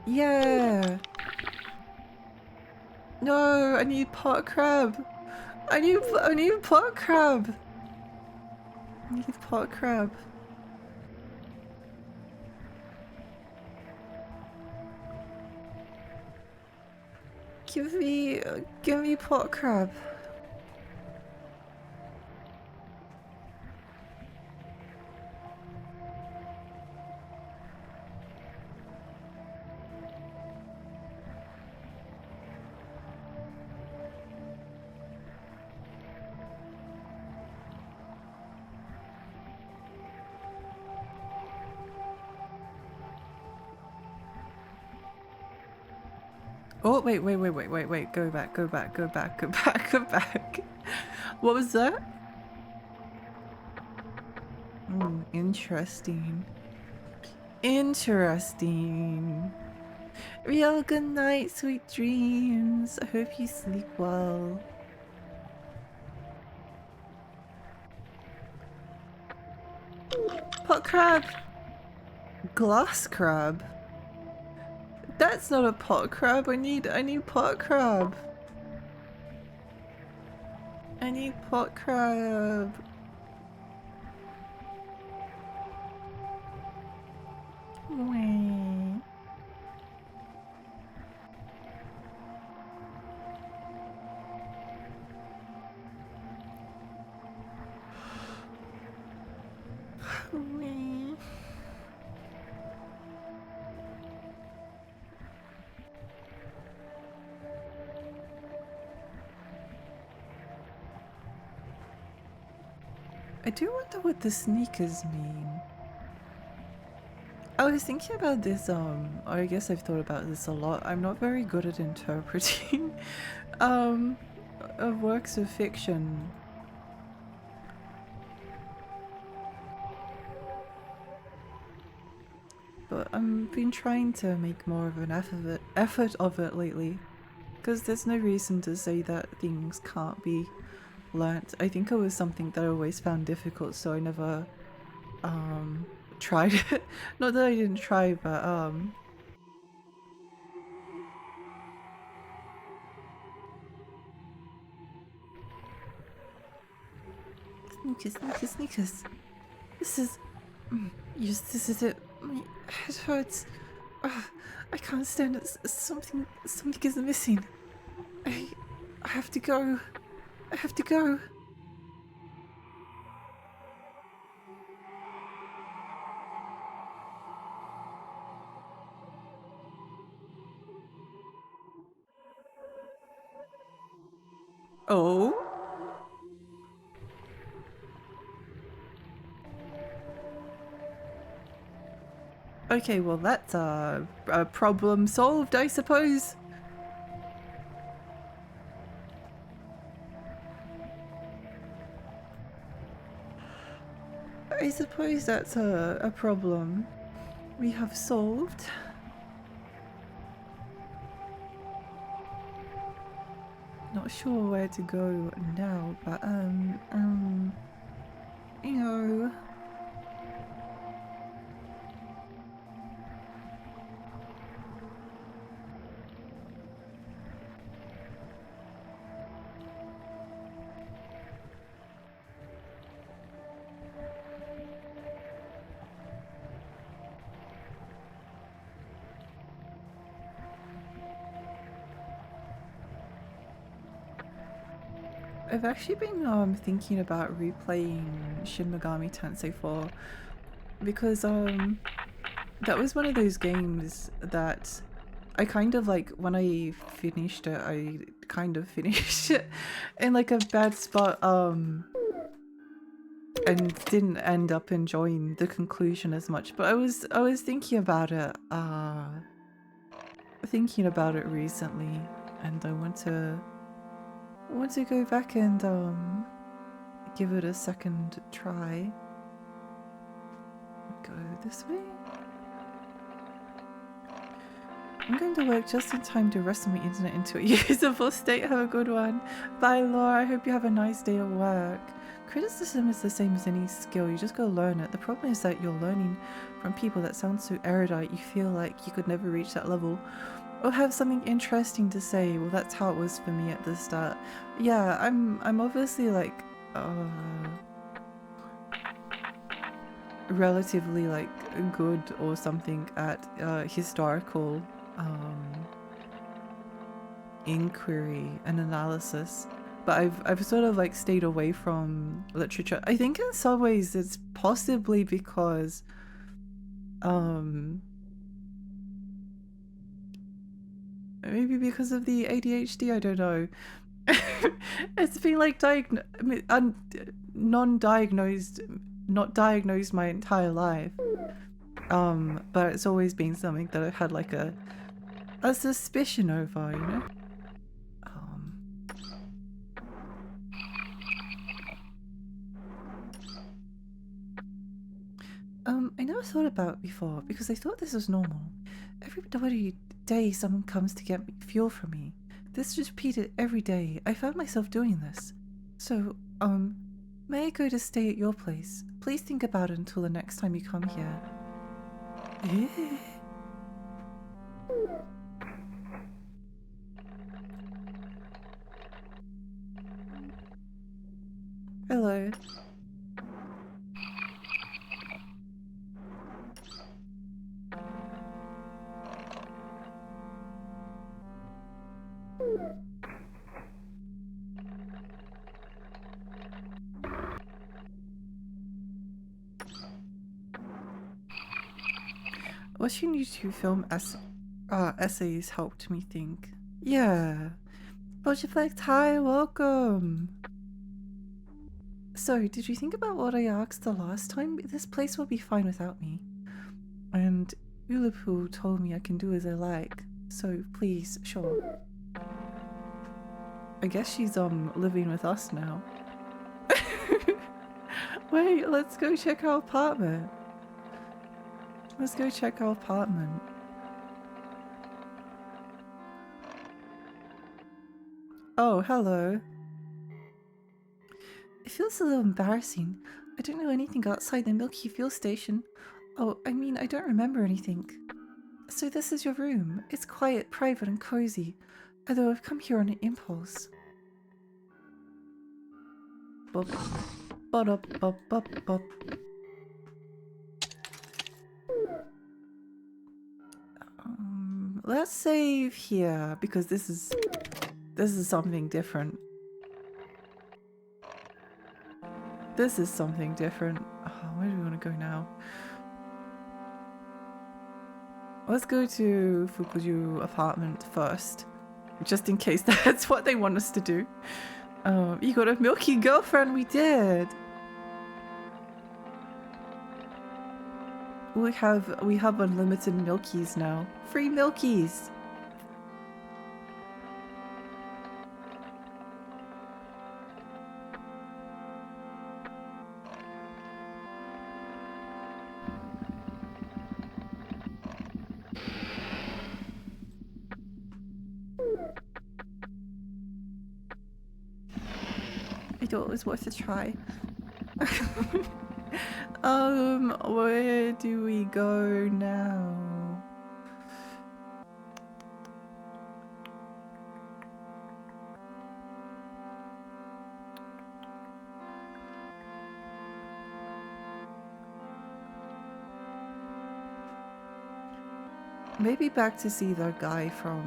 Yeah! No, I need pot crab! I need pot crab! I need pot crab. Give me pot crab. Oh, wait, go back. What was that? Interesting. Real good night, sweet dreams. I hope you sleep well. Pot crab! Glass crab? That's not a pot crab. I need pot crab. I need pot crab. Wait. Wait. I do wonder what the sneakers mean. I was thinking about this, or I guess I've thought about this a lot. I'm not very good at interpreting of works of fiction. But I've been trying to make more of an effort of it lately. Because there's no reason to say that things can't be learnt. I think it was something that I always found difficult, so I never tried it. Not that I didn't try, but sneakers. This is yes, this is it. My head hurts. I can't stand it. Something is missing. I have to go. I have to go. Oh? Okay, well that's a problem solved, I suppose. I suppose that's a problem we have solved. Not sure where to go now, but you know. I've actually been thinking about replaying Shin Megami Tensei 4 because that was one of those games that I kind of like when I finished it, I kind of finished it in like a bad spot and didn't end up enjoying the conclusion as much. But I was thinking about it, recently, and I want to go back and give it a second try. Go this way. I'm going to work just in time to restore my internet into a usable state. Have a good one. Bye, Laura. I hope you have a nice day at work. Criticism is the same as any skill. You just go learn it. The problem is that you're learning from people that sound so erudite you feel like you could never reach that level. Or have something interesting to say. Well, that's how it was for me at the start. Yeah, I'm obviously like relatively like good or something at historical inquiry and analysis, but I've sort of like stayed away from literature. I think in some ways it's possibly because maybe because of the ADHD, I don't know. It's been like not diagnosed my entire life, but it's always been something that I've had like a suspicion over, you know. I never thought about it before because I thought this was normal. Every day someone comes to get fuel from me. This is repeated every day. I found myself doing this. So, may I go to stay at your place? Please think about it until the next time you come here. Hello. Watching YouTube film essays helped me think. Yeah. Project hi, welcome. So, did you think about what I asked the last time? This place will be fine without me. And Ulipu told me I can do as I like. So, please, sure. I guess she's living with us now. Wait, let's go check our apartment. Let's go check our apartment. Oh, hello. It feels a little embarrassing. I don't know anything outside the Milky Fuel Station. Oh, I mean, I don't remember anything. So this is your room. It's quiet, private, and cozy. Although I've come here on an impulse. Bop. Bop, bop, bop, bop. Let's save here because this is something different. This is something different. Oh, where do we want to go now? Let's go to Fukuju apartment first, just in case that's what they want us to do. You got a milky girlfriend. We did. We have unlimited milkies now. Free milkies. I thought it was worth a try. Where do we go now? Maybe back to see the guy from...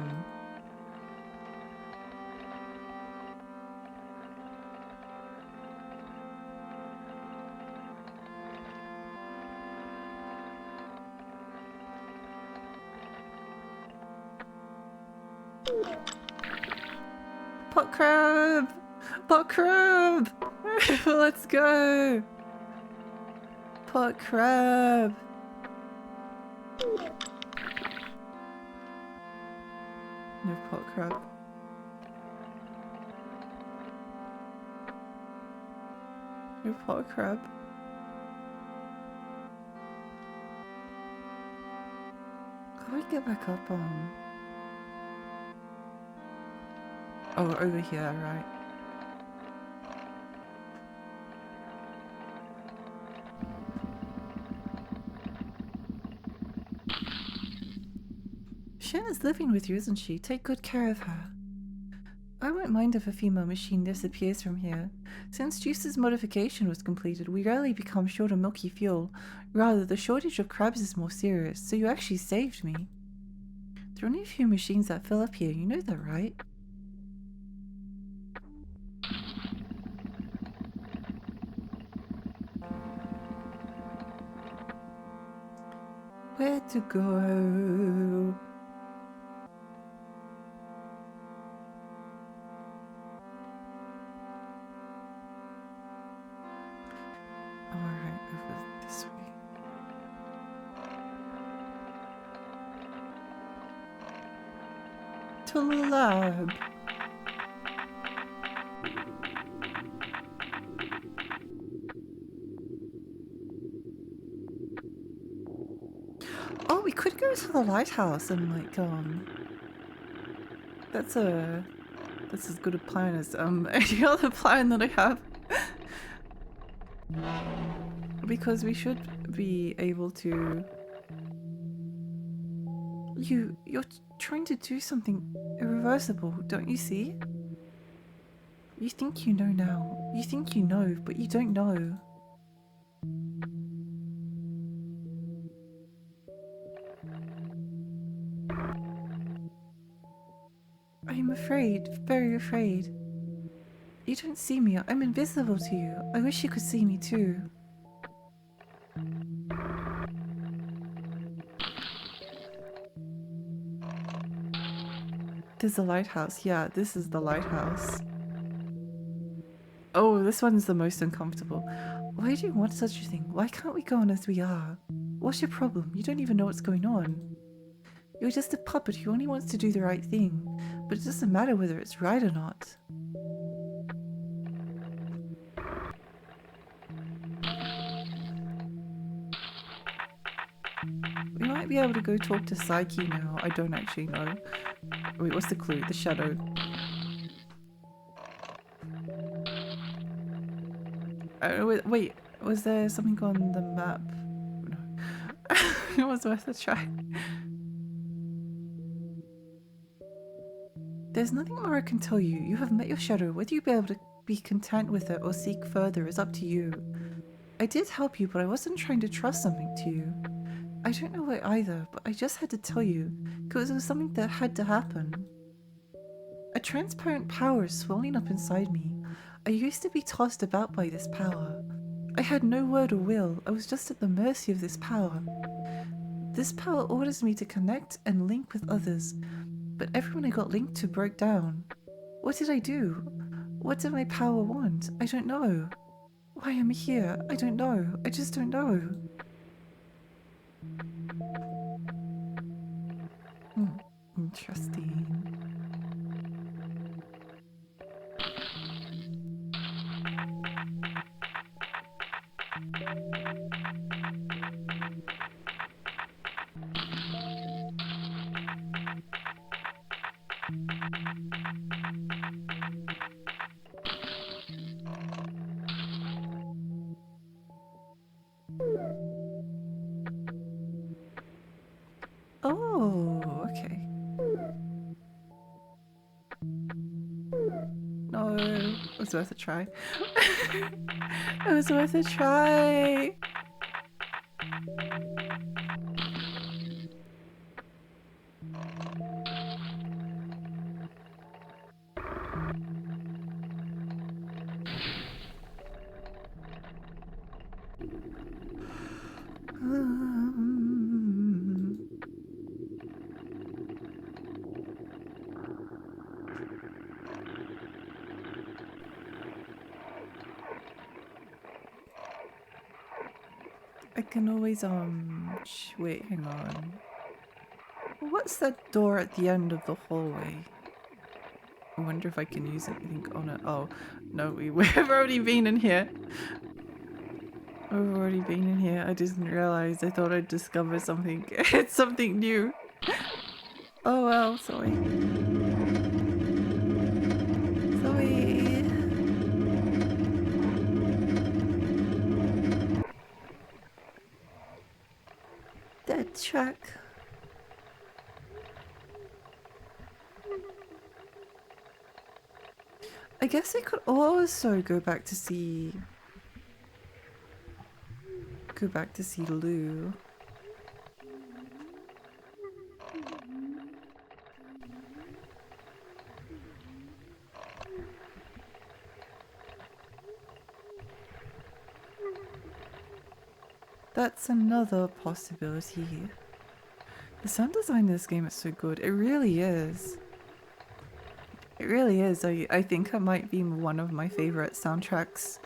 Pot crab! Pot crab! Let's go! Pot crab. No pot crab. No pot crab. How do we get back up on? Oh, over here, right. Shanna's living with you, isn't she? Take good care of her. I won't mind if a female machine disappears from here. Since Juice's modification was completed, we rarely become short of milky fuel. Rather, the shortage of crabs is more serious, so you actually saved me. There are only a few machines that fill up here, you know that, right? Where to go? Alright, over this way. To the lab. Oh, we could go to the lighthouse and like that's as good a plan as any other plan that I have. Because we should be able to. You're trying to do something irreversible, don't you see? You think you know now. You think you know, but you don't know. I'm afraid, very afraid. You don't see me, I'm invisible to you. I wish you could see me too. There's the lighthouse. Yeah, this is the lighthouse. Oh, this one's the most uncomfortable. Why do you want such a thing? Why can't we go on as we are? What's your problem? You don't even know what's going on. You're just a puppet who only wants to do the right thing, but it doesn't matter whether it's right or not. We might be able to go talk to Psyche now. I don't actually know. Wait, what's the clue? The shadow. Wait, was there something on the map? No. It was worth a try. There's nothing more I can tell you. You have met your shadow. Whether you be able to be content with it or seek further is up to you. I did help you, but I wasn't trying to trust something to you. I don't know why either, but I just had to tell you, because it was something that had to happen. A transparent power is swelling up inside me. I used to be tossed about by this power. I had no word or will, I was just at the mercy of this power. This power orders me to connect and link with others, but everyone I got linked to broke down. What did I do? What did my power want? I don't know. Why I'm here? I don't know. I just don't know. Interesting. Oh, okay. No, it was worth a try. It was worth a try. I can always, wait, hang on. What's that door at the end of the hallway? I wonder if I can use anything on it. Oh, no, we've already been in here. We've already been in here. I didn't realize. I thought I'd discover something. It's something new. Oh well, sorry. Sorry. Dead track. I guess I could also go back to see Lou. That's another possibility. The sound design in this game is so good. It really is. It really is. I think it might be one of my favorite soundtracks.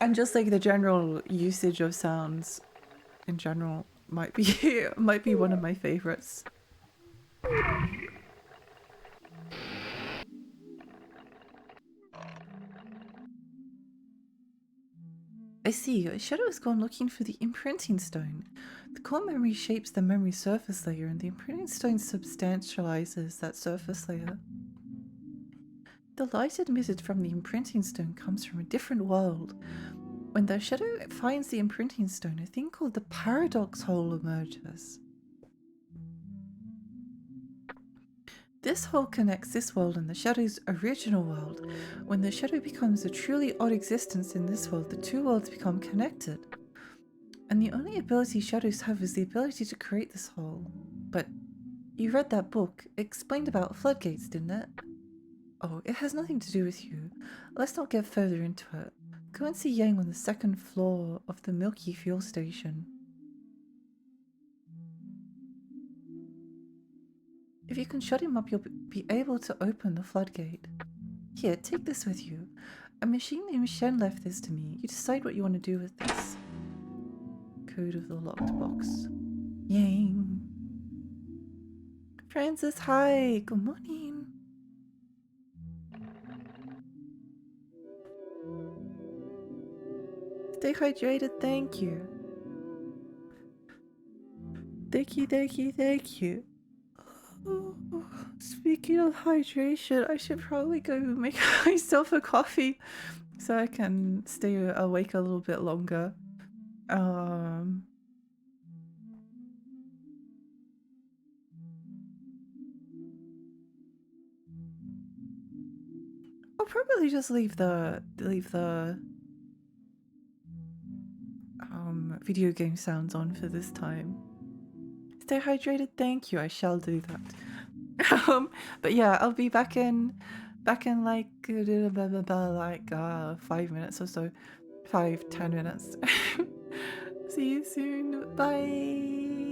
And just like the general usage of sounds in general might be might be one of my favorites. I see. Shadow has gone looking for the imprinting stone. The core memory shapes the memory surface layer, and the imprinting stone substantializes that surface layer. The light emitted from the imprinting stone comes from a different world. When the shadow finds the imprinting stone, a thing called the paradox hole emerges. This hole connects this world and the shadow's original world. When the shadow becomes a truly odd existence in this world, the two worlds become connected. And the only ability shadows have is the ability to create this hole. But you read that book. It explained about floodgates, didn't it? Oh, it has nothing to do with you. Let's not get further into it. Go and see Yang on the second floor of the Milky Fuel Station. If you can shut him up, you'll be able to open the floodgate. Here, take this with you. A machine named Shen left this to me. You decide what you want to do with this. Code of the locked box. Yang. Francis, hi. Good morning. Stay hydrated, thank you. Thank you, thank you, thank you. Oh, speaking of hydration, I should probably go make myself a coffee so I can stay awake a little bit longer. I'll probably just leave the video game sounds on for this time. Stay hydrated, thank you. I shall do that. But yeah, I'll be back in like 5 minutes or so. 5-10 minutes. See you soon. Bye.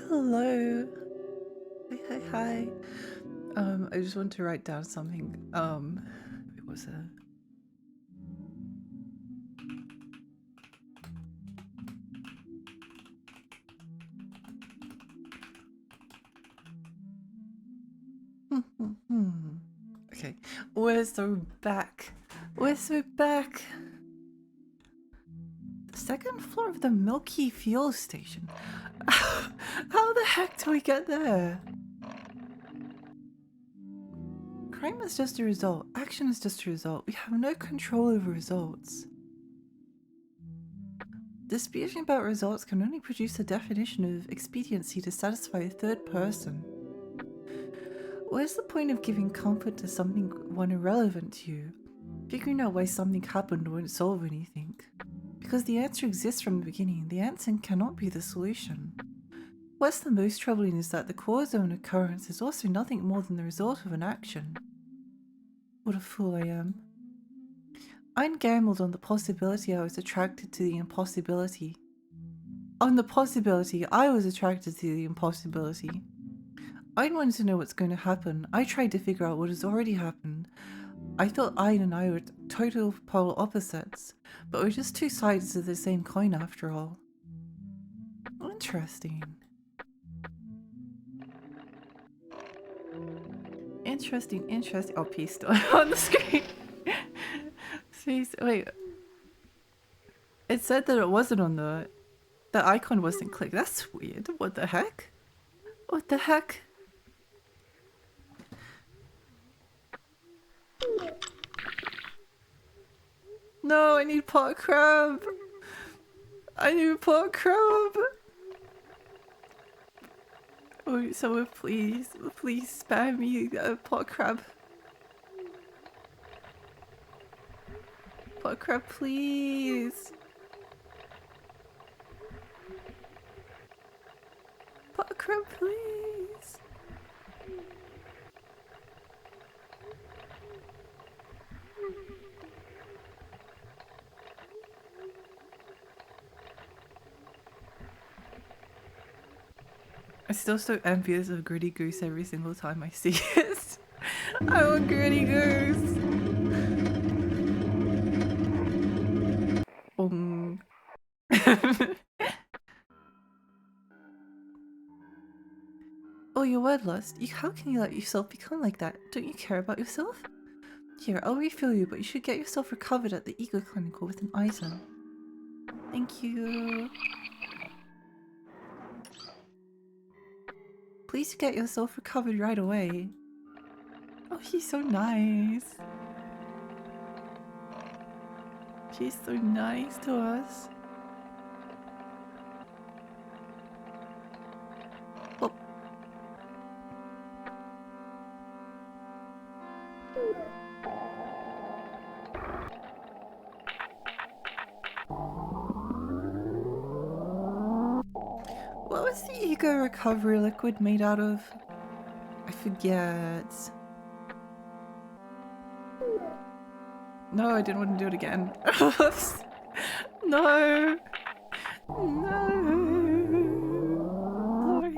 Hello. Hi, hi, hi. I just want to write down something. It was a. Okay, we're so back. We're so back. The second floor of the Milky Fuel Station. How the heck do we get there? Crime is just a result. Action is just a result. We have no control over results. Disputing about results can only produce a definition of expediency to satisfy a third person. Where's the point of giving comfort to something when irrelevant to you? Figuring out why something happened won't solve anything. Because the answer exists from the beginning, the answer cannot be the solution. What's the most troubling is that the cause of an occurrence is also nothing more than the result of an action. What a fool I am. I gambled on the possibility I was attracted to the impossibility. On the possibility I was attracted to the impossibility. I wanted to know what's going to happen. I tried to figure out what has already happened. I thought Ayn and I were total polar opposites, but we're just two sides of the same coin after all. Interesting. Interesting. Oh, peace still on the screen. Peace. Wait. It said that it wasn't on the icon wasn't clicked. That's weird. What the heck? What the heck? No, I need pot crab. I need pot crab. Oh, someone please spare me a pot crab. Pot crab, please. Pot crab, please. I'm still so envious of Gritty Goose every single time I see it. I want Gritty Goose. Oh, you're wordlust. How can you let yourself become like that? Don't you care about yourself? Here, I'll refill you, but you should get yourself recovered at the Ego Clinical with an ISO. Thank you. Please get yourself recovered right away. Oh, he's so nice. She's so nice to us. Oh. What was the Ego Recovery liquid made out of? I forget. No, I didn't want to do it again. No. No. Sorry.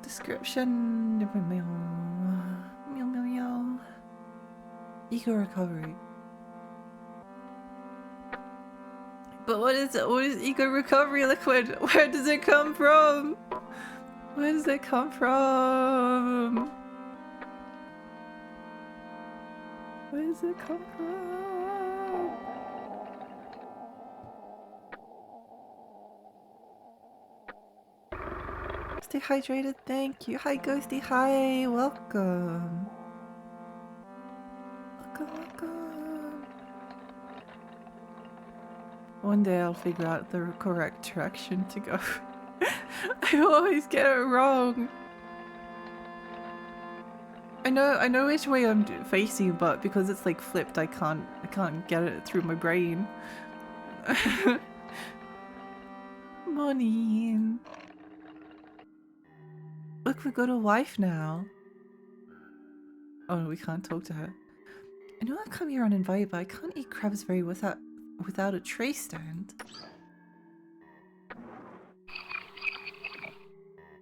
Description. Meow. Ego Recovery. But what is it? What is Ego Recovery liquid? Where does it come from? Where does it come from? Where does it come from? Stay hydrated, thank you. Hi Ghosty, hi, welcome. Welcome. One day I'll figure out the correct direction to go. I always get it wrong. I know which way I'm facing, but because it's like flipped, I can't get it through my brain. Morning. Look, we got a wife now. Oh, we can't talk to her. I know I come here uninvited, but I can't eat crabs very without without a tray stand.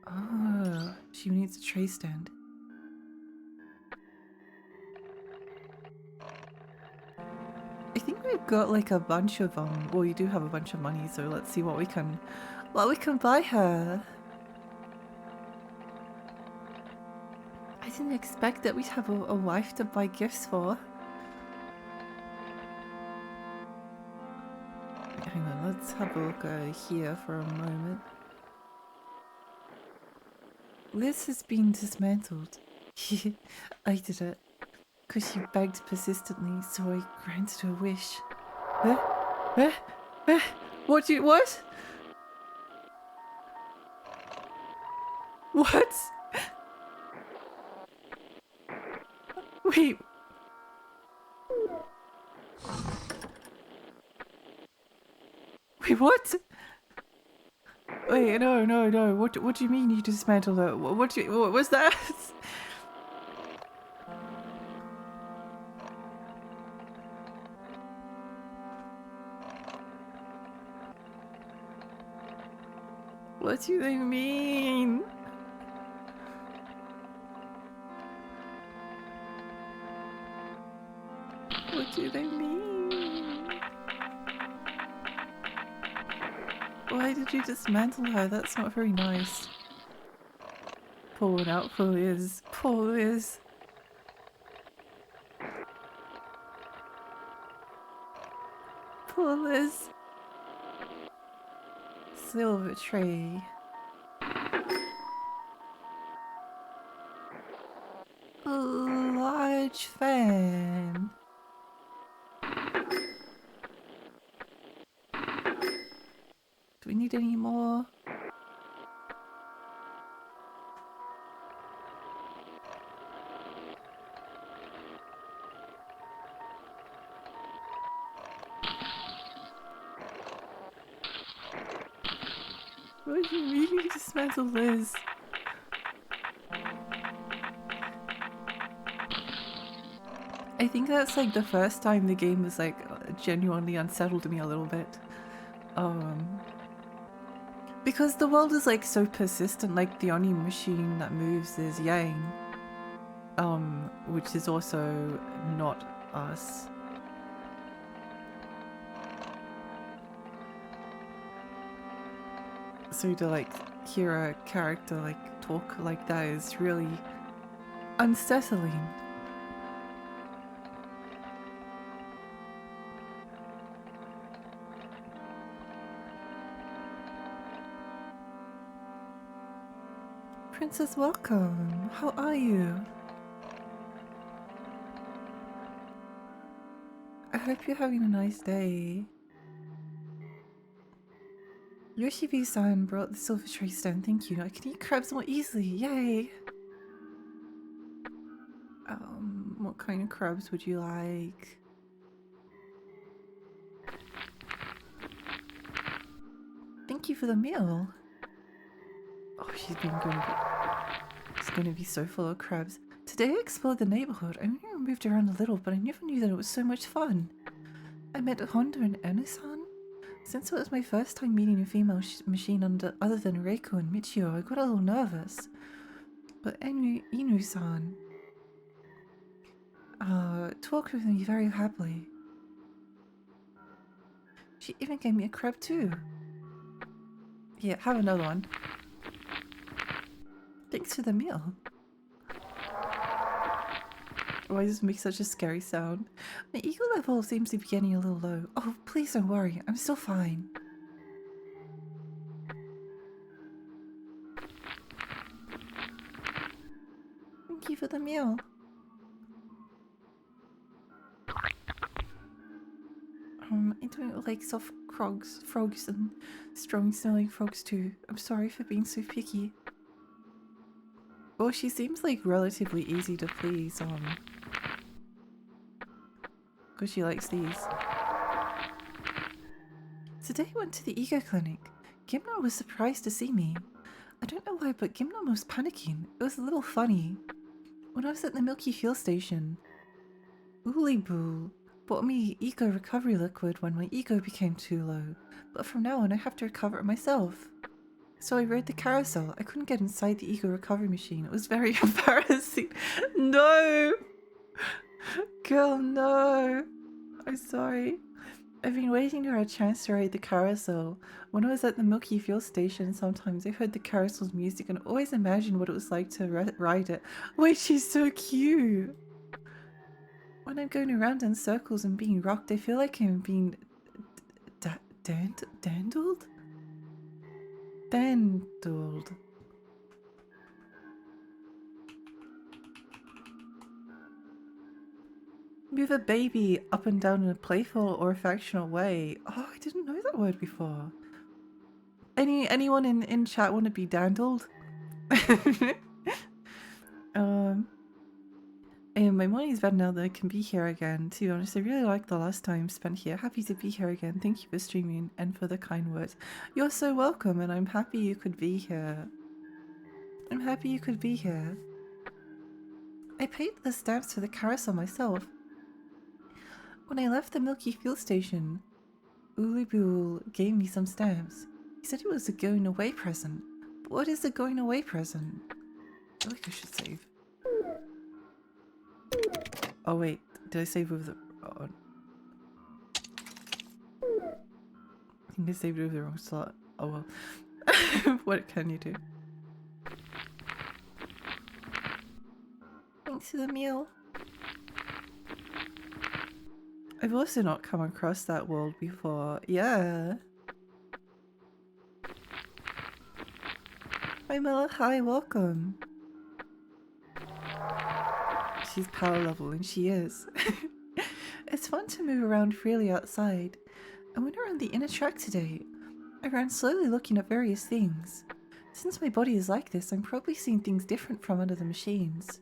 Oh, she needs a tray stand. I think we've got like a bunch of well, you do have a bunch of money, so let's see what we can buy her. I didn't expect that we'd have a wife to buy gifts for. Hang on, let's have a look here for a moment. Liz has been dismantled. I did it. Because she begged persistently, so I granted her wish. What? What? What? Wait. Wait, what? Wait, no. What do you mean you dismantled her? What was that? What do they mean? What do they mean? Why did you dismantle her? That's not very nice. Pour one out for Liz. Poor Liz. Poor Liz. Silver tray. A large fan. Do we need any more? What do you mean you dismantled Liz? I think that's like the first time the game was like genuinely unsettled me a little bit. Because the world is like so persistent, like the only machine that moves is Yang. Which is also not us. So to like hear a character like talk like that is really unsettling. Princess, welcome. How are you? I hope you're having a nice day. Yoshibi-san brought the silver tray stand, thank you. I can eat crabs more easily, yay! What kind of crabs would you like? Thank you for the meal. Oh, she's gonna be so full of crabs. Today I explored the neighborhood. I only moved around a little, but I never knew that it was so much fun. I met Honda and Enu-san. Since it was my first time meeting a female machine other than Reiko and Michio, I got a little nervous. But Inu-san talked with me very happily. She even gave me a crab too. Yeah, have another one. Thanks for the meal. Why does it make such a scary sound? My ego level seems to be getting a little low. Oh, please don't worry. I'm still fine. Thank you for the meal. I don't like soft frogs and strong smelling frogs too. I'm sorry for being so picky. Well, she seems like relatively easy to please, because she likes these. Today I went to the Ego Clinic. Gimna was surprised to see me. I don't know why, but Gimna was panicking. It was a little funny. When I was at the Milky Fuel Station, Ooliboo bought me ego recovery liquid when my ego became too low, but from now on I have to recover it myself. So I rode the carousel. I couldn't get inside the ego recovery machine. It was very embarrassing. No! Girl, no! I'm sorry. I've been waiting for a chance to ride the carousel. When I was at the Milky Fuel station, sometimes I heard the carousel's music and always imagined what it was like to ride it. Wait, she's so cute! When I'm going around in circles and being rocked, I feel like I'm being dandled? Dandled. Move a baby up and down in a playful or affectionate way. Oh, I didn't know that word before. Anyone in chat want to be dandled? And my money's better now that I can be here again. To be honest, I really liked the last time spent here. Happy to be here again. Thank you for streaming and for the kind words. You're so welcome, and I'm happy you could be here. I'm happy you could be here. I paid the stamps for the carousel myself. When I left the Milky Fuel station, Ulibul gave me some stamps. He said it was a going away present. But what is a going away present? I feel like I should save. Oh wait, did I save with the... Oh. I think I saved with the wrong slot. Oh well. What can you do? Thanks for the meal. I've also not come across that world before. Yeah. Hi Mela, hi, welcome. She's power level, and she is. It's fun to move around freely outside. I went around the inner track today. I ran slowly looking at various things. Since my body is like this, I'm probably seeing things different from under the machines.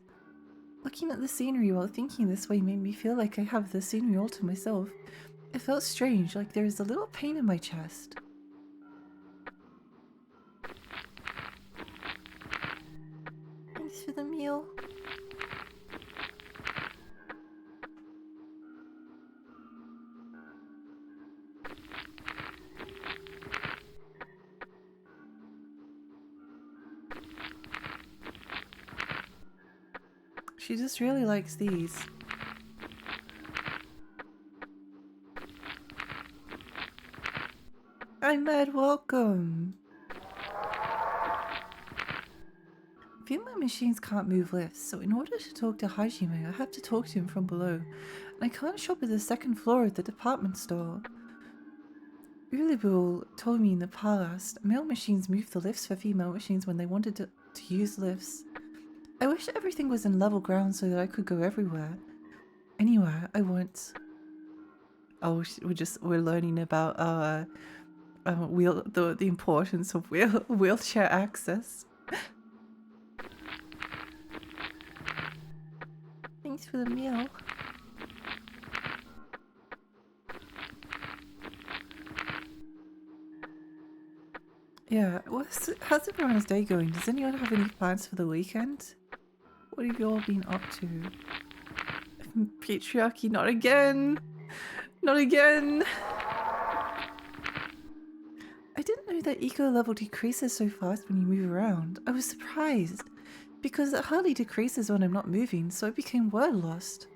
Looking at the scenery while thinking this way made me feel like I have the scenery all to myself. It felt strange, like there is a little pain in my chest. Thanks for the meal. She just really likes these. I'm mad, welcome! Female machines can't move lifts, so in order to talk to Hajime, I have to talk to him from below. And I can't shop at the second floor of the department store. Ulibul told me in the past, male machines moved the lifts for female machines when they wanted to use lifts. I wish everything was in level ground so that I could go everywhere. Anywhere I want. Oh, we're learning about the importance of wheelchair access. Thanks for the meal. Yeah, how's everyone's day going? Does anyone have any plans for the weekend? What have you all been up to? Patriarchy, not again! Not again! I didn't know that eco level decreases so fast when you move around. I was surprised, because it hardly decreases when I'm not moving, so I became word lost.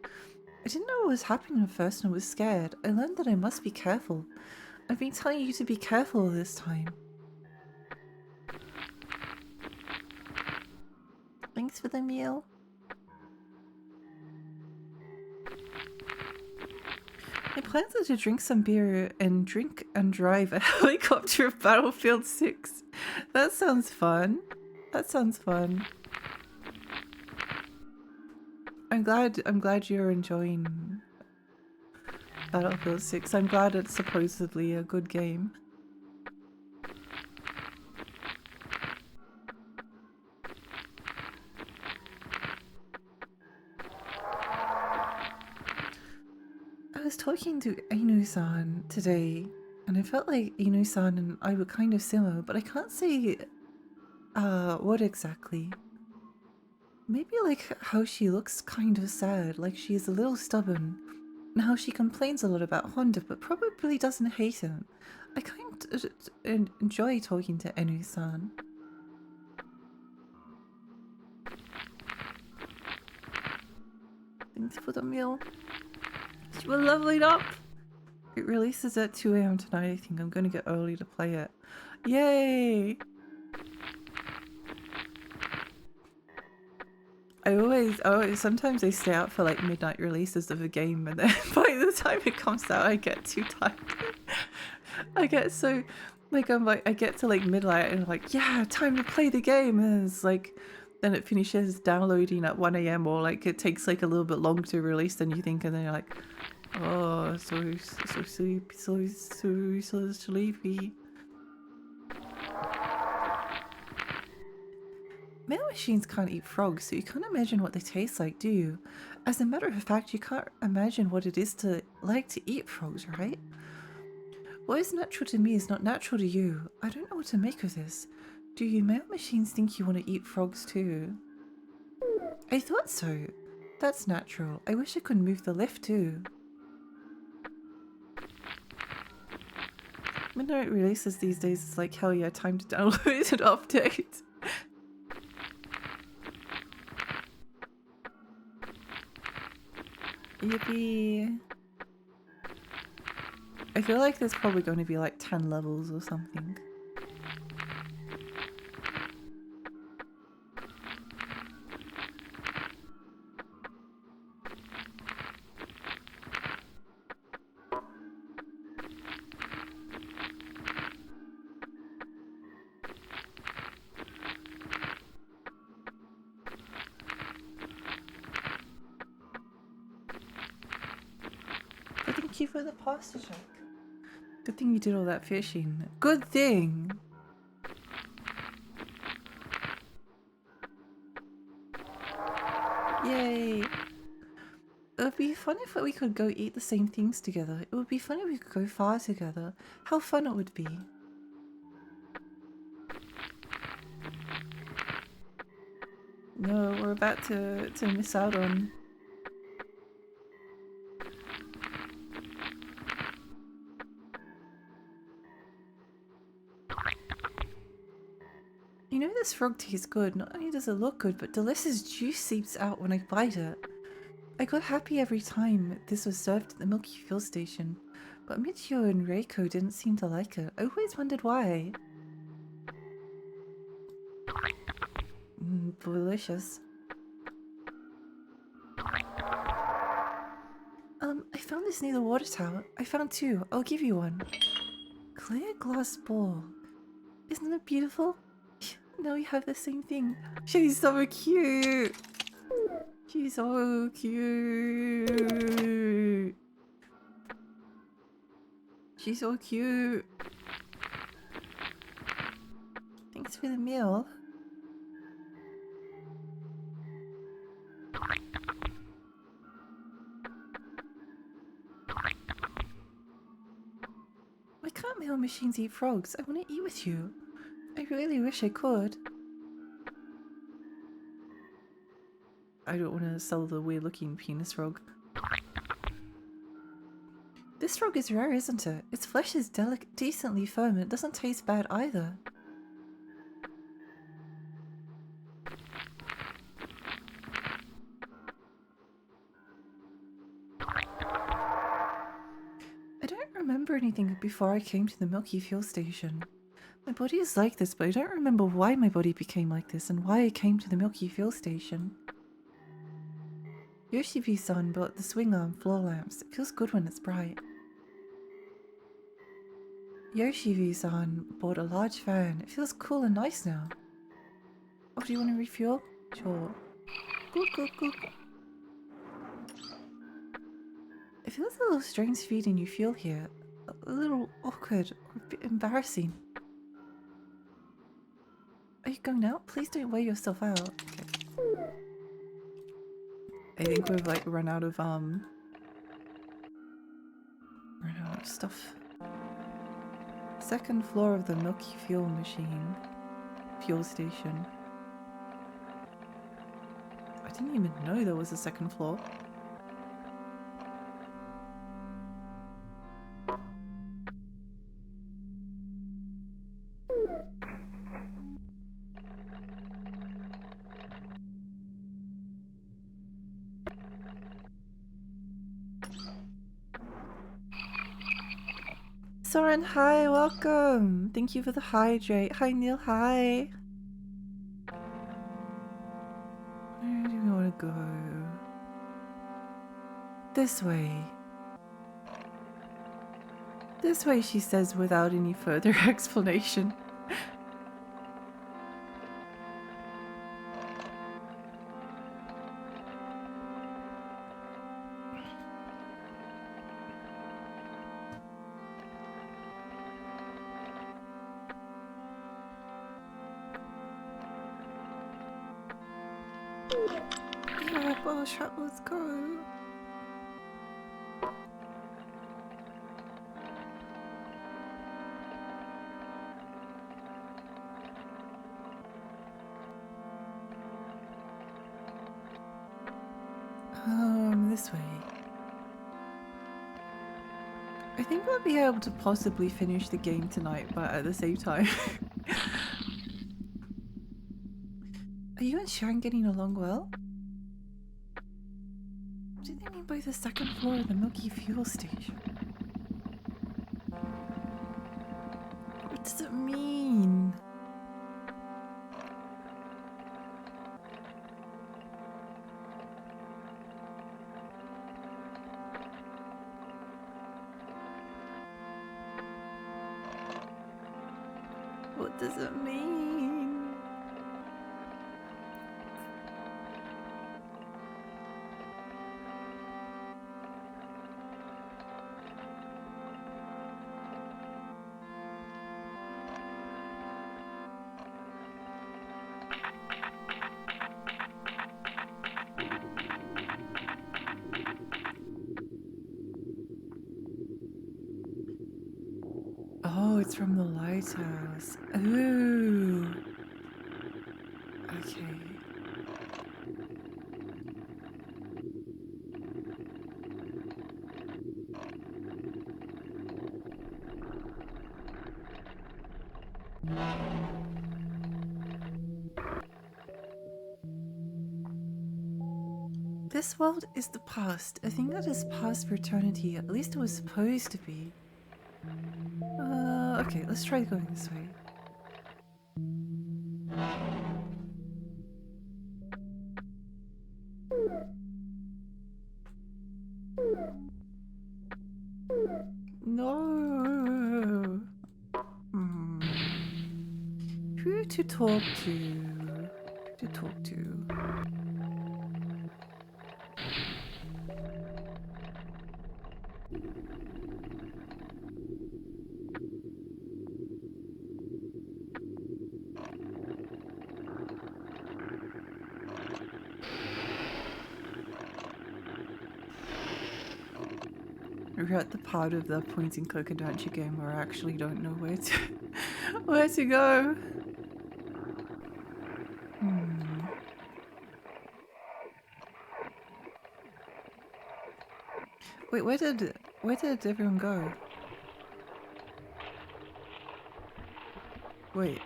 I didn't know what was happening at first and I was scared. I learned that I must be careful. I've been telling you to be careful this time. Thanks for the meal. My plans are to drink some beer and drink and drive a helicopter of Battlefield 6. That sounds fun. That sounds fun. I'm glad you're enjoying Battlefield 6. I'm glad it's supposedly a good game. I was talking to Ainu-san today, and I felt like Ainu-san and I were kind of similar, but I can't say what exactly. Maybe like how she looks kind of sad, like she's a little stubborn. Now she complains a lot about Honda, but probably doesn't hate him. I kind of enjoy talking to Enu-san. Thanks for the meal. You were leveling up! It releases at 2 AM tonight, I think. I'm gonna get early to play it. Yay! Sometimes I stay out for like midnight releases of a game, and then by the time it comes out, I get too tired. I get so, like, I get to like midnight and I'm like, yeah, time to play the game. And it's like, then it finishes downloading at 1 AM, or like it takes like a little bit longer to release than you think, and then you're like, oh, so sleepy. Mail machines can't eat frogs, so you can't imagine what they taste like, do you? As a matter of fact, you can't imagine what it is to like to eat frogs, right? What is natural to me is not natural to you. I don't know what to make of this. Do you mail machines think you want to eat frogs too? I thought so. That's natural. I wish I could move the lift too. Midnight releases these days is like, hell yeah, time to download and update. Yippee. I feel like there's probably going to be like 10 levels or something. But thank you for the pasta check. Good thing you did all that fishing. Good thing! Yay! It would be fun if we could go eat the same things together. It would be fun if we could go far together. How fun it would be. No, we're about to miss out on. You know this frog tastes good. Not only does it look good, but delicious juice seeps out when I bite it. I got happy every time this was served at the Milky Fuel Station, but Michio and Reiko didn't seem to like it. I always wondered why. Delicious. I found this near the water tower. I found two. I'll give you one. Clear glass bowl. Isn't it beautiful? Now we have the same thing. She's so cute. She's so cute. She's so cute. Thanks for the meal. Why can't mail machines eat frogs? I want to eat with you. I really wish I could. I don't want to sell the weird looking penis frog. This frog is rare, isn't it? Its flesh is decently firm and it doesn't taste bad either. I don't remember anything before I came to the Milky Fuel Station. My body is like this, but I don't remember why my body became like this and why I came to the Milky Fuel Station. Yoshibi-san built the swing arm floor lamps. It feels good when it's bright. Yoshibi-san bought a large fan. It feels cool and nice now. Oh, do you want to refuel? Sure. Cool. It feels a little strange feeding you fuel here. A little awkward or a bit embarrassing. Are you going out? Please don't wear yourself out. Okay. I think we've like run out of stuff. Second floor of the Milky Fuel fuel station. I didn't even know there was a second floor. Soren, hi, welcome. Thank you for the hydrate. Hi, Neil, hi. Where do we want to go? This way. This way, she says without any further explanation. Yeah, ball shot, let's go. This way. I think we'll be able to possibly finish the game tonight, but at the same time. Are you and Sharon getting along well? What do they mean by the second floor of the Milky Fuel Station? What does it mean? What does it mean? Oh, it's from the lighthouse. Ooh. Okay. This world is the past. A thing that is past for eternity. At least it was supposed to be. Okay, let's try going this way. No. Who to talk to? Who to talk to? We're at the part of the point and click adventure game where I actually don't know where to where to go. Wait, where did everyone go? Wait.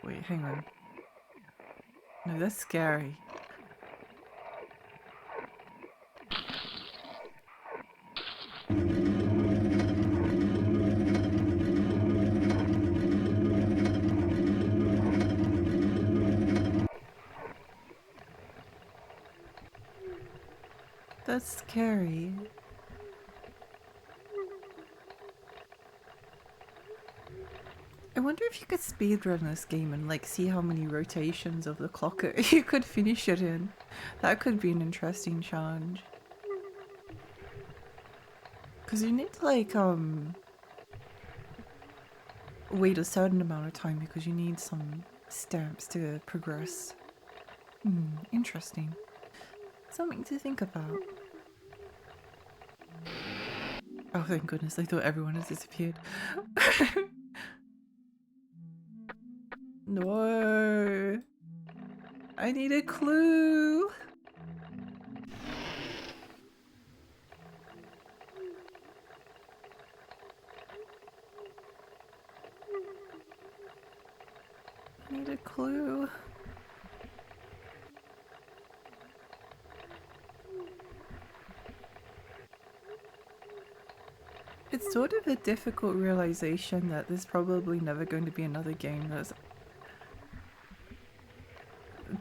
Wait, hang on. No, that's scary. That's scary. I wonder if you could speedrun this game and like see how many rotations of the clock you could finish it in. That could be an interesting challenge. Cause you need to like wait a certain amount of time because you need some stamps to progress. Interesting. Something to think about. Oh, thank goodness, I thought everyone has disappeared. No. I need a clue. I need a clue. It's sort of a difficult realization that there's probably never going to be another game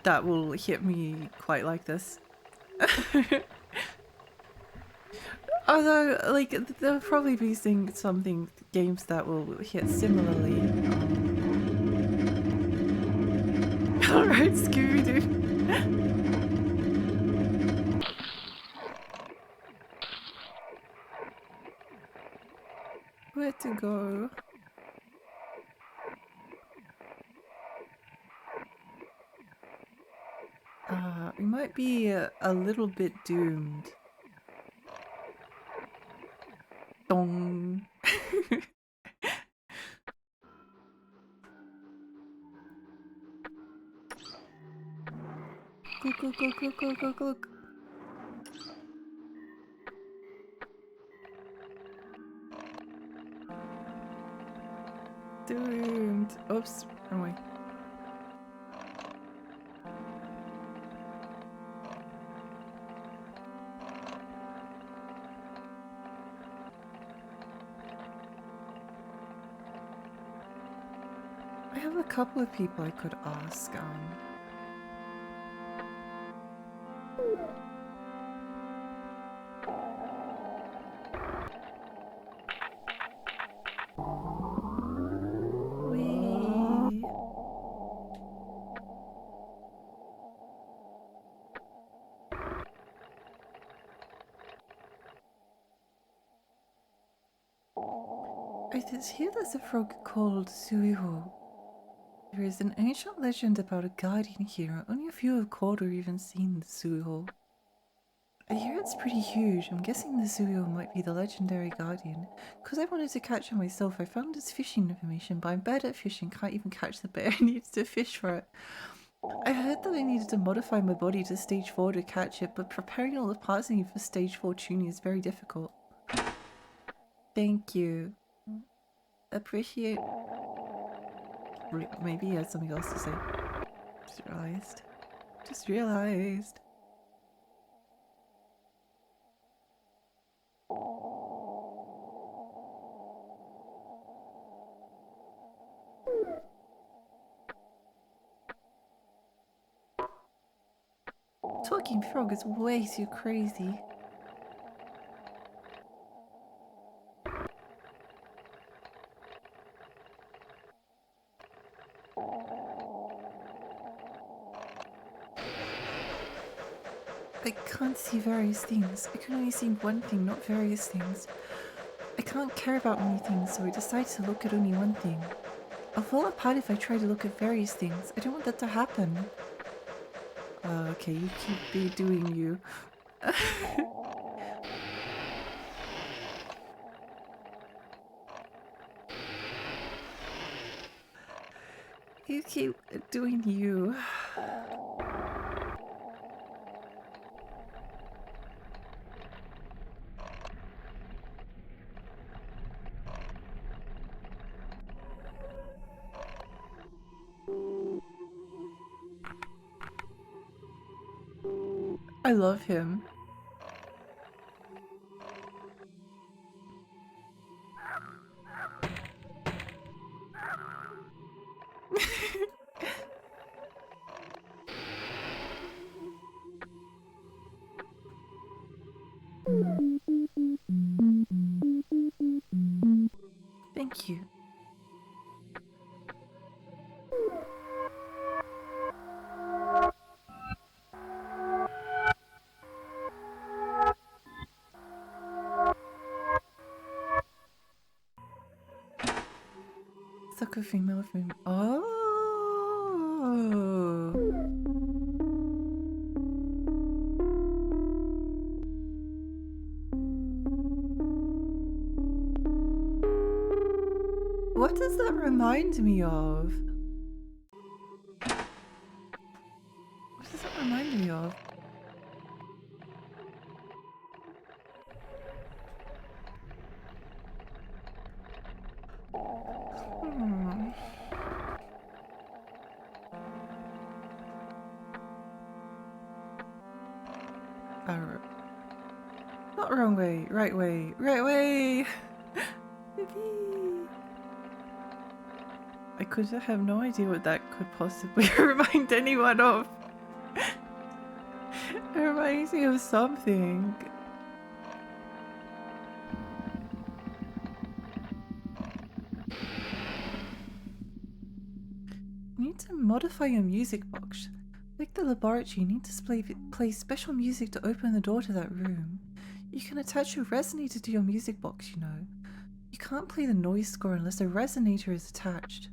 that will hit me quite like this. Although, like, there'll probably be games that will hit similarly. Alright, Scooby-Doo. Where to go? We might be a little bit doomed. Dong. Go. Doomed. Oops, wrong way. I have a couple of people I could ask. Wee. Hear there's a frog called Suiho. There is an ancient legend about a guardian here. Only a few have caught or even seen the Suiho. I hear it's pretty huge. I'm guessing the Suiho might be the legendary guardian. Because I wanted to catch it myself, I found its fishing information, but I'm bad at fishing, can't even catch the bait I need to fish for it. I heard that I needed to modify my body to stage 4 to catch it, but preparing all the parts I need for stage 4 tuning is very difficult. Thank you. Appreciate... Maybe he has something else to say. Just realized. Talking frog is way too crazy. I can't see various things. I can only see one thing, not various things. I can't care about many things, so I decided to look at only one thing. I'll fall apart if I try to look at various things. I don't want that to happen. Okay, you keep doing you. You keep doing you. I love him. Thank you. Sucker female female. Oh. What does that remind me of? What does that remind me of? Not wrong way, right way, right way! Yippee. I could have no idea what that could possibly remind anyone of. It reminds me of something. You need to modify your music box. Like the laboratory, you need to play special music to open the door to that room. You can attach a resonator to your music box, you know. You can't play the noise score unless a resonator is attached.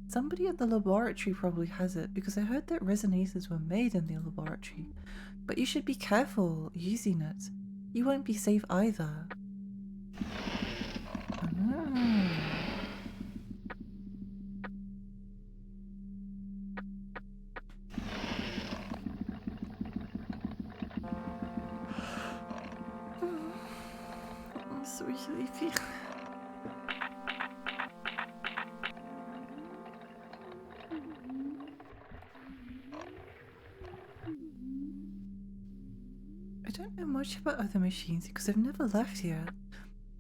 Somebody at the laboratory probably has it because I heard that resonators were made in the laboratory. But you should be careful using it. You won't be safe either. I'm so sleepy. I don't know much about other machines because I've never left here.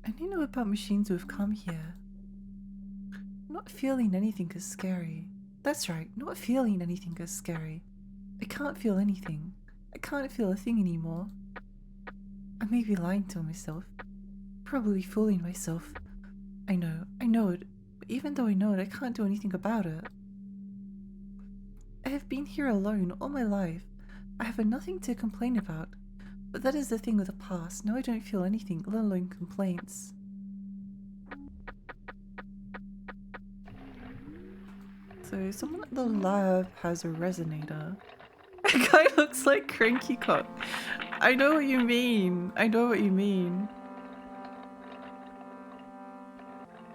I only know about machines who have come here. Not feeling anything is scary. That's right, not feeling anything is scary. I can't feel anything. I can't feel a thing anymore. I may be lying to myself. Probably fooling myself. I know it. But even though I know it, I can't do anything about it. I have been here alone all my life. I have nothing to complain about. But that is the thing with the past. Now I don't feel anything, let alone complaints. So someone at the lab has a resonator. It guy looks like Cranky Cock. I know what you mean. I know what you mean.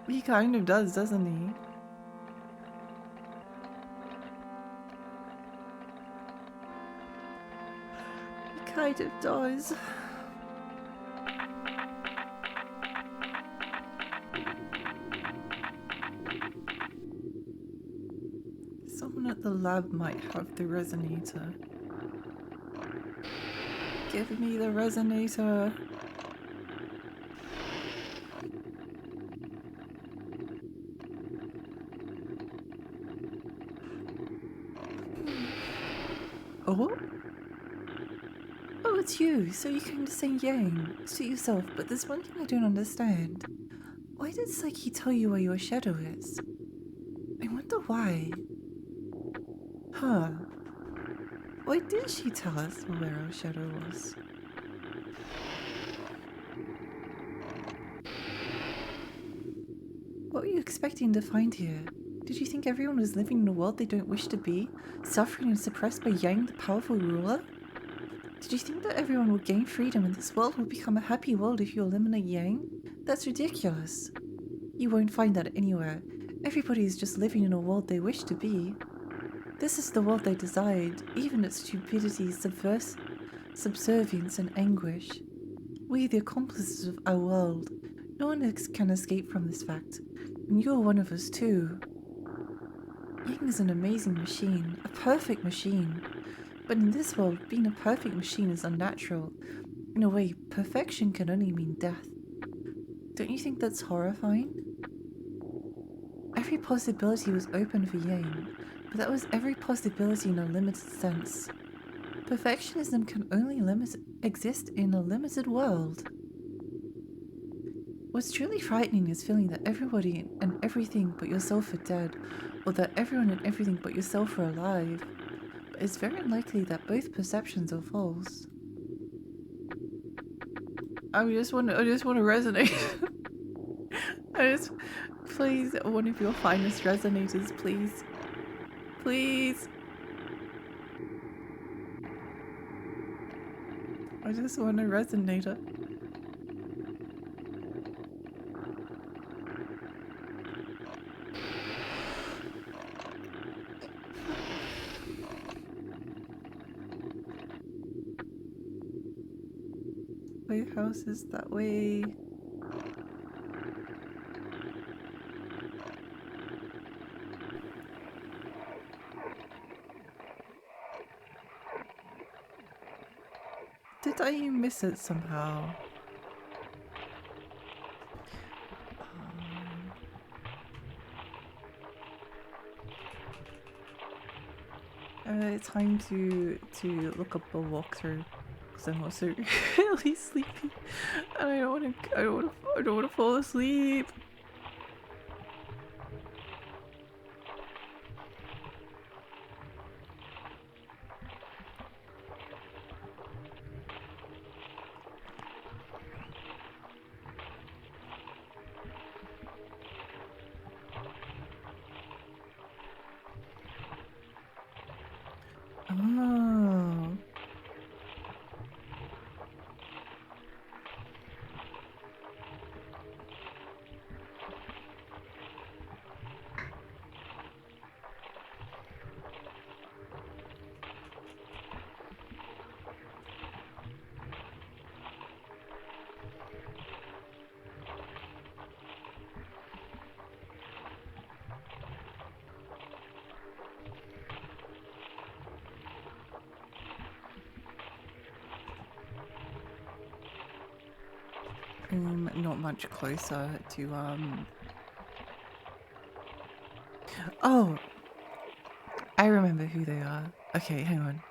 He kind of does, doesn't he? He kind of does. Someone at the lab might have the resonator. Give me the resonator. Oh? Oh, it's you. So you came to say yang. Suit yourself, but there's one thing I don't understand. Why did Psyche tell you where your shadow is? I wonder why. Huh. Why did she tell us where our shadow was? What were you expecting to find here? Did you think everyone was living in a world they don't wish to be, suffering and suppressed by Yang, the powerful ruler? Did you think that everyone will gain freedom and this world will become a happy world if you eliminate Yang? That's ridiculous. You won't find that anywhere. Everybody is just living in a world they wish to be. This is the world they desired, even its stupidity, subservience, and anguish. We are the accomplices of our world. No one can escape from this fact, and you are one of us too. Yang is an amazing machine, a perfect machine. But in this world, being a perfect machine is unnatural. In a way, perfection can only mean death. Don't you think that's horrifying? Every possibility was open for Yang, but that was every possibility in a limited sense. Perfectionism can only exist in a limited world. What's truly frightening is feeling that everybody and everything but yourself are dead, or that everyone and everything but yourself are alive. But it's very unlikely that both perceptions are false. I just want to resonate. Please, one of your finest resonators, please. Please. I just want a resonator. My house is that way. Did I miss it somehow? time to look up a walkthrough because I'm also really sleepy and I don't want to fall asleep. Oh. Not much closer to Oh, I remember who they are. Okay, hang on.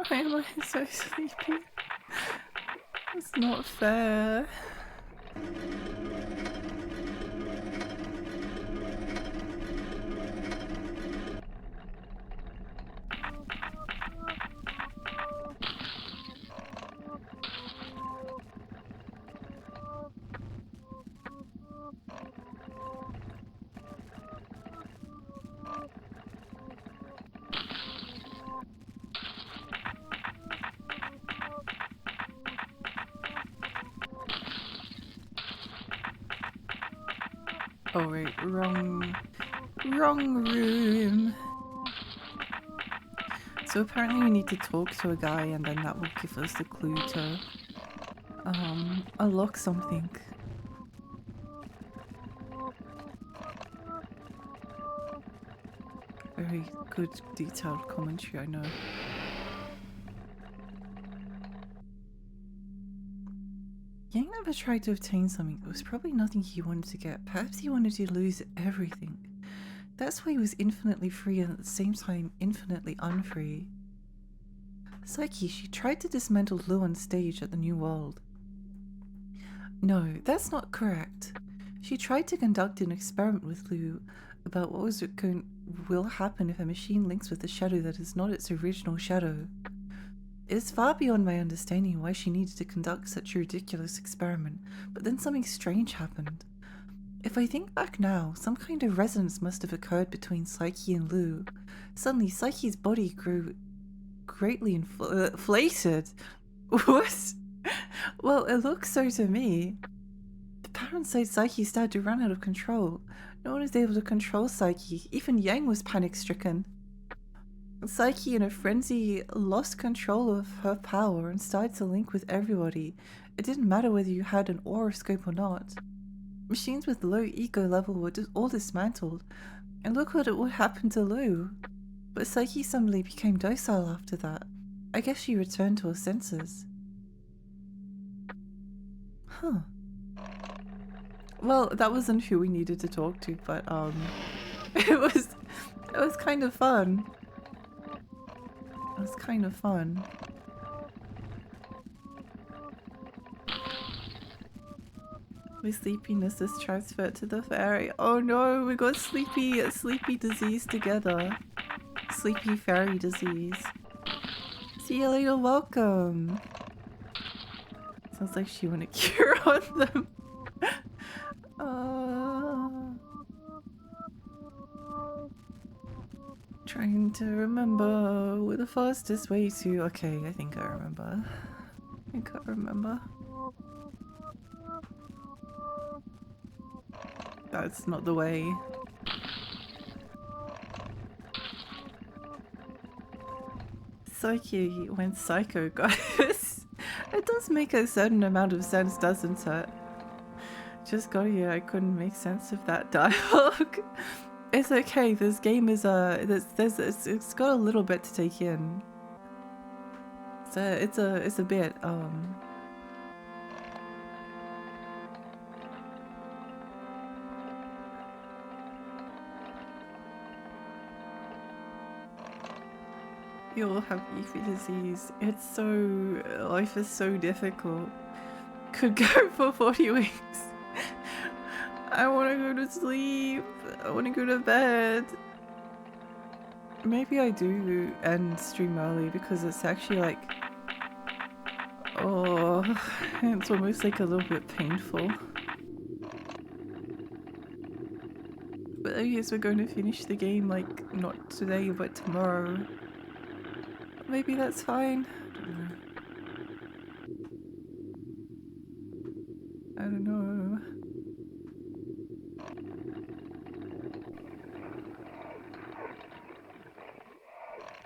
Why am I so sleepy? It's not fair. Oh wait, wrong room. So apparently we need to talk to a guy and then that will give us the clue to unlock something. Very good detailed commentary, I know. Yang never tried to obtain something. It was probably nothing he wanted to get. Perhaps he wanted to lose everything. That's why he was infinitely free and at the same time infinitely unfree. Psyche, she tried to dismantle Lu on stage at the New World. No, that's not correct. She tried to conduct an experiment with Lu about what will happen if a machine links with a shadow that is not its original shadow. It is far beyond my understanding why she needed to conduct such a ridiculous experiment, but then something strange happened. If I think back now, some kind of resonance must have occurred between Psyche and Lu. Suddenly, Psyche's body grew greatly inflated. What? Well, it looks so to me. The power inside Psyche started to run out of control. No one was able to control Psyche. Even Yang was panic-stricken. Psyche, in a frenzy, lost control of her power and started to link with everybody. It didn't matter whether you had an horoscope or not. Machines with low ego level were all dismantled, and look what happened to Lu. But Psyche suddenly became docile after that. I guess she returned to her senses. Huh. Well, that wasn't who we needed to talk to, but it was kind of fun. It was kind of fun. My sleepiness is transferred to the fairy. Oh no, we got sleepy disease together. Sleepy fairy disease. See you later, welcome. Sounds like she went a cure on them. Trying to remember where the fastest way to... Okay, I think I remember. That's not the way. Psyche went psycho, guys. It does make a certain amount of sense, doesn't it? Just got here, I couldn't make sense of that dialogue. It's okay. This game is it's got a little bit to take in. It's a bit You all have leafy disease. It's so... life is so difficult. Could go for 40 weeks. I want to go to sleep. I want to go to bed. Maybe I do end stream early because it's actually like... oh, it's almost like a little bit painful. But I guess we're going to finish the game like not today but tomorrow. Maybe that's fine. I don't know.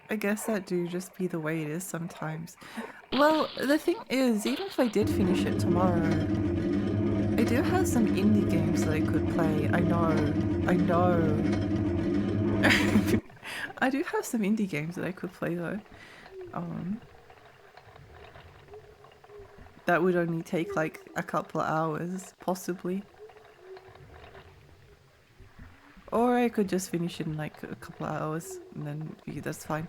I guess that do just be the way it is sometimes. Well, the thing is, even if I did finish it tomorrow, I do have some indie games that I could play. I know. I do have some indie games that I could play though. That would only take like a couple of hours, possibly. Or I could just finish in like a couple of hours and then that's fine.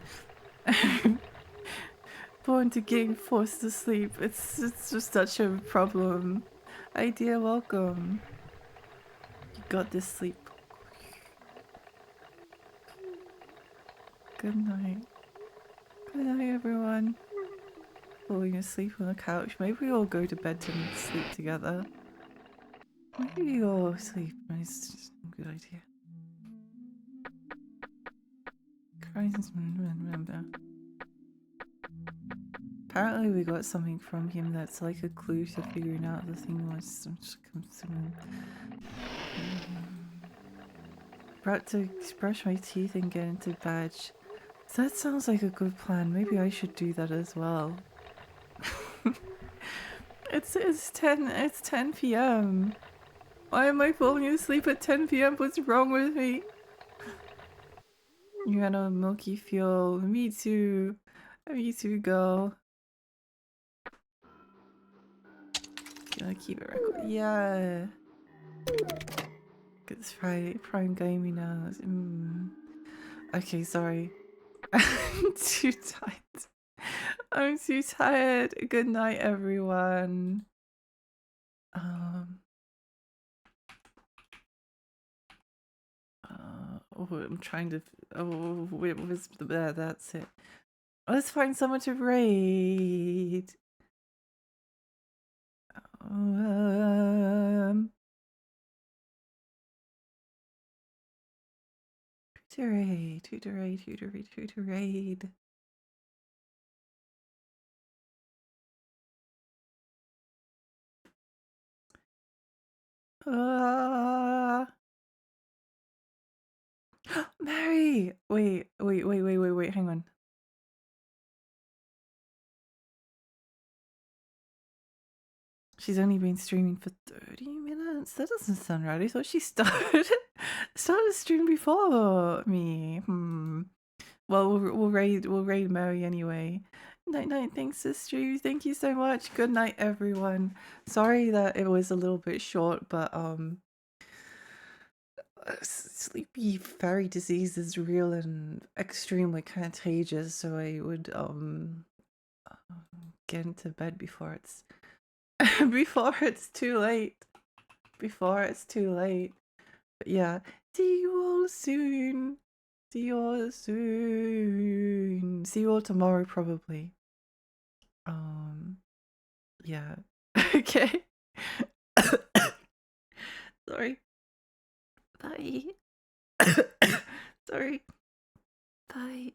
Born to game, forced to sleep. It's just such a problem. Idea, welcome. You got this sleep. Good night. Good night, everyone. Falling asleep on the couch. Maybe we all go to bed to sleep together. Maybe we all sleep. It's just a good idea. Apparently we got something from him that's like a clue to figuring out the thing was about to brush my teeth and get into bed. That sounds like a good plan. Maybe I should do that as well. It's 10 p.m. Why am I falling asleep at 10 p.m? What's wrong with me? You had a milky fuel. Me too. Me too, girl. Gonna keep it record. Yeah. It's Friday. Prime gaming now. Okay, sorry. I'm too tired. I'm too tired. Good night, everyone. Oh, I'm trying to. Oh, wait, was there? That's it. Let's find someone to raid. Who to raid. Mary! Wait, hang on. She's only been streaming for 30 minutes? That doesn't sound right. I thought she started stream before me. Well, we'll raid Mary anyway. Night, thanks for stream. Thank you so much. Good night, everyone. Sorry that it was a little bit short, but sleepy fairy disease is real and extremely contagious, so I would get into bed before it's before it's too late. But yeah, see you all soon. See you all tomorrow probably. Yeah. Okay. Sorry. Bye. Sorry. Bye.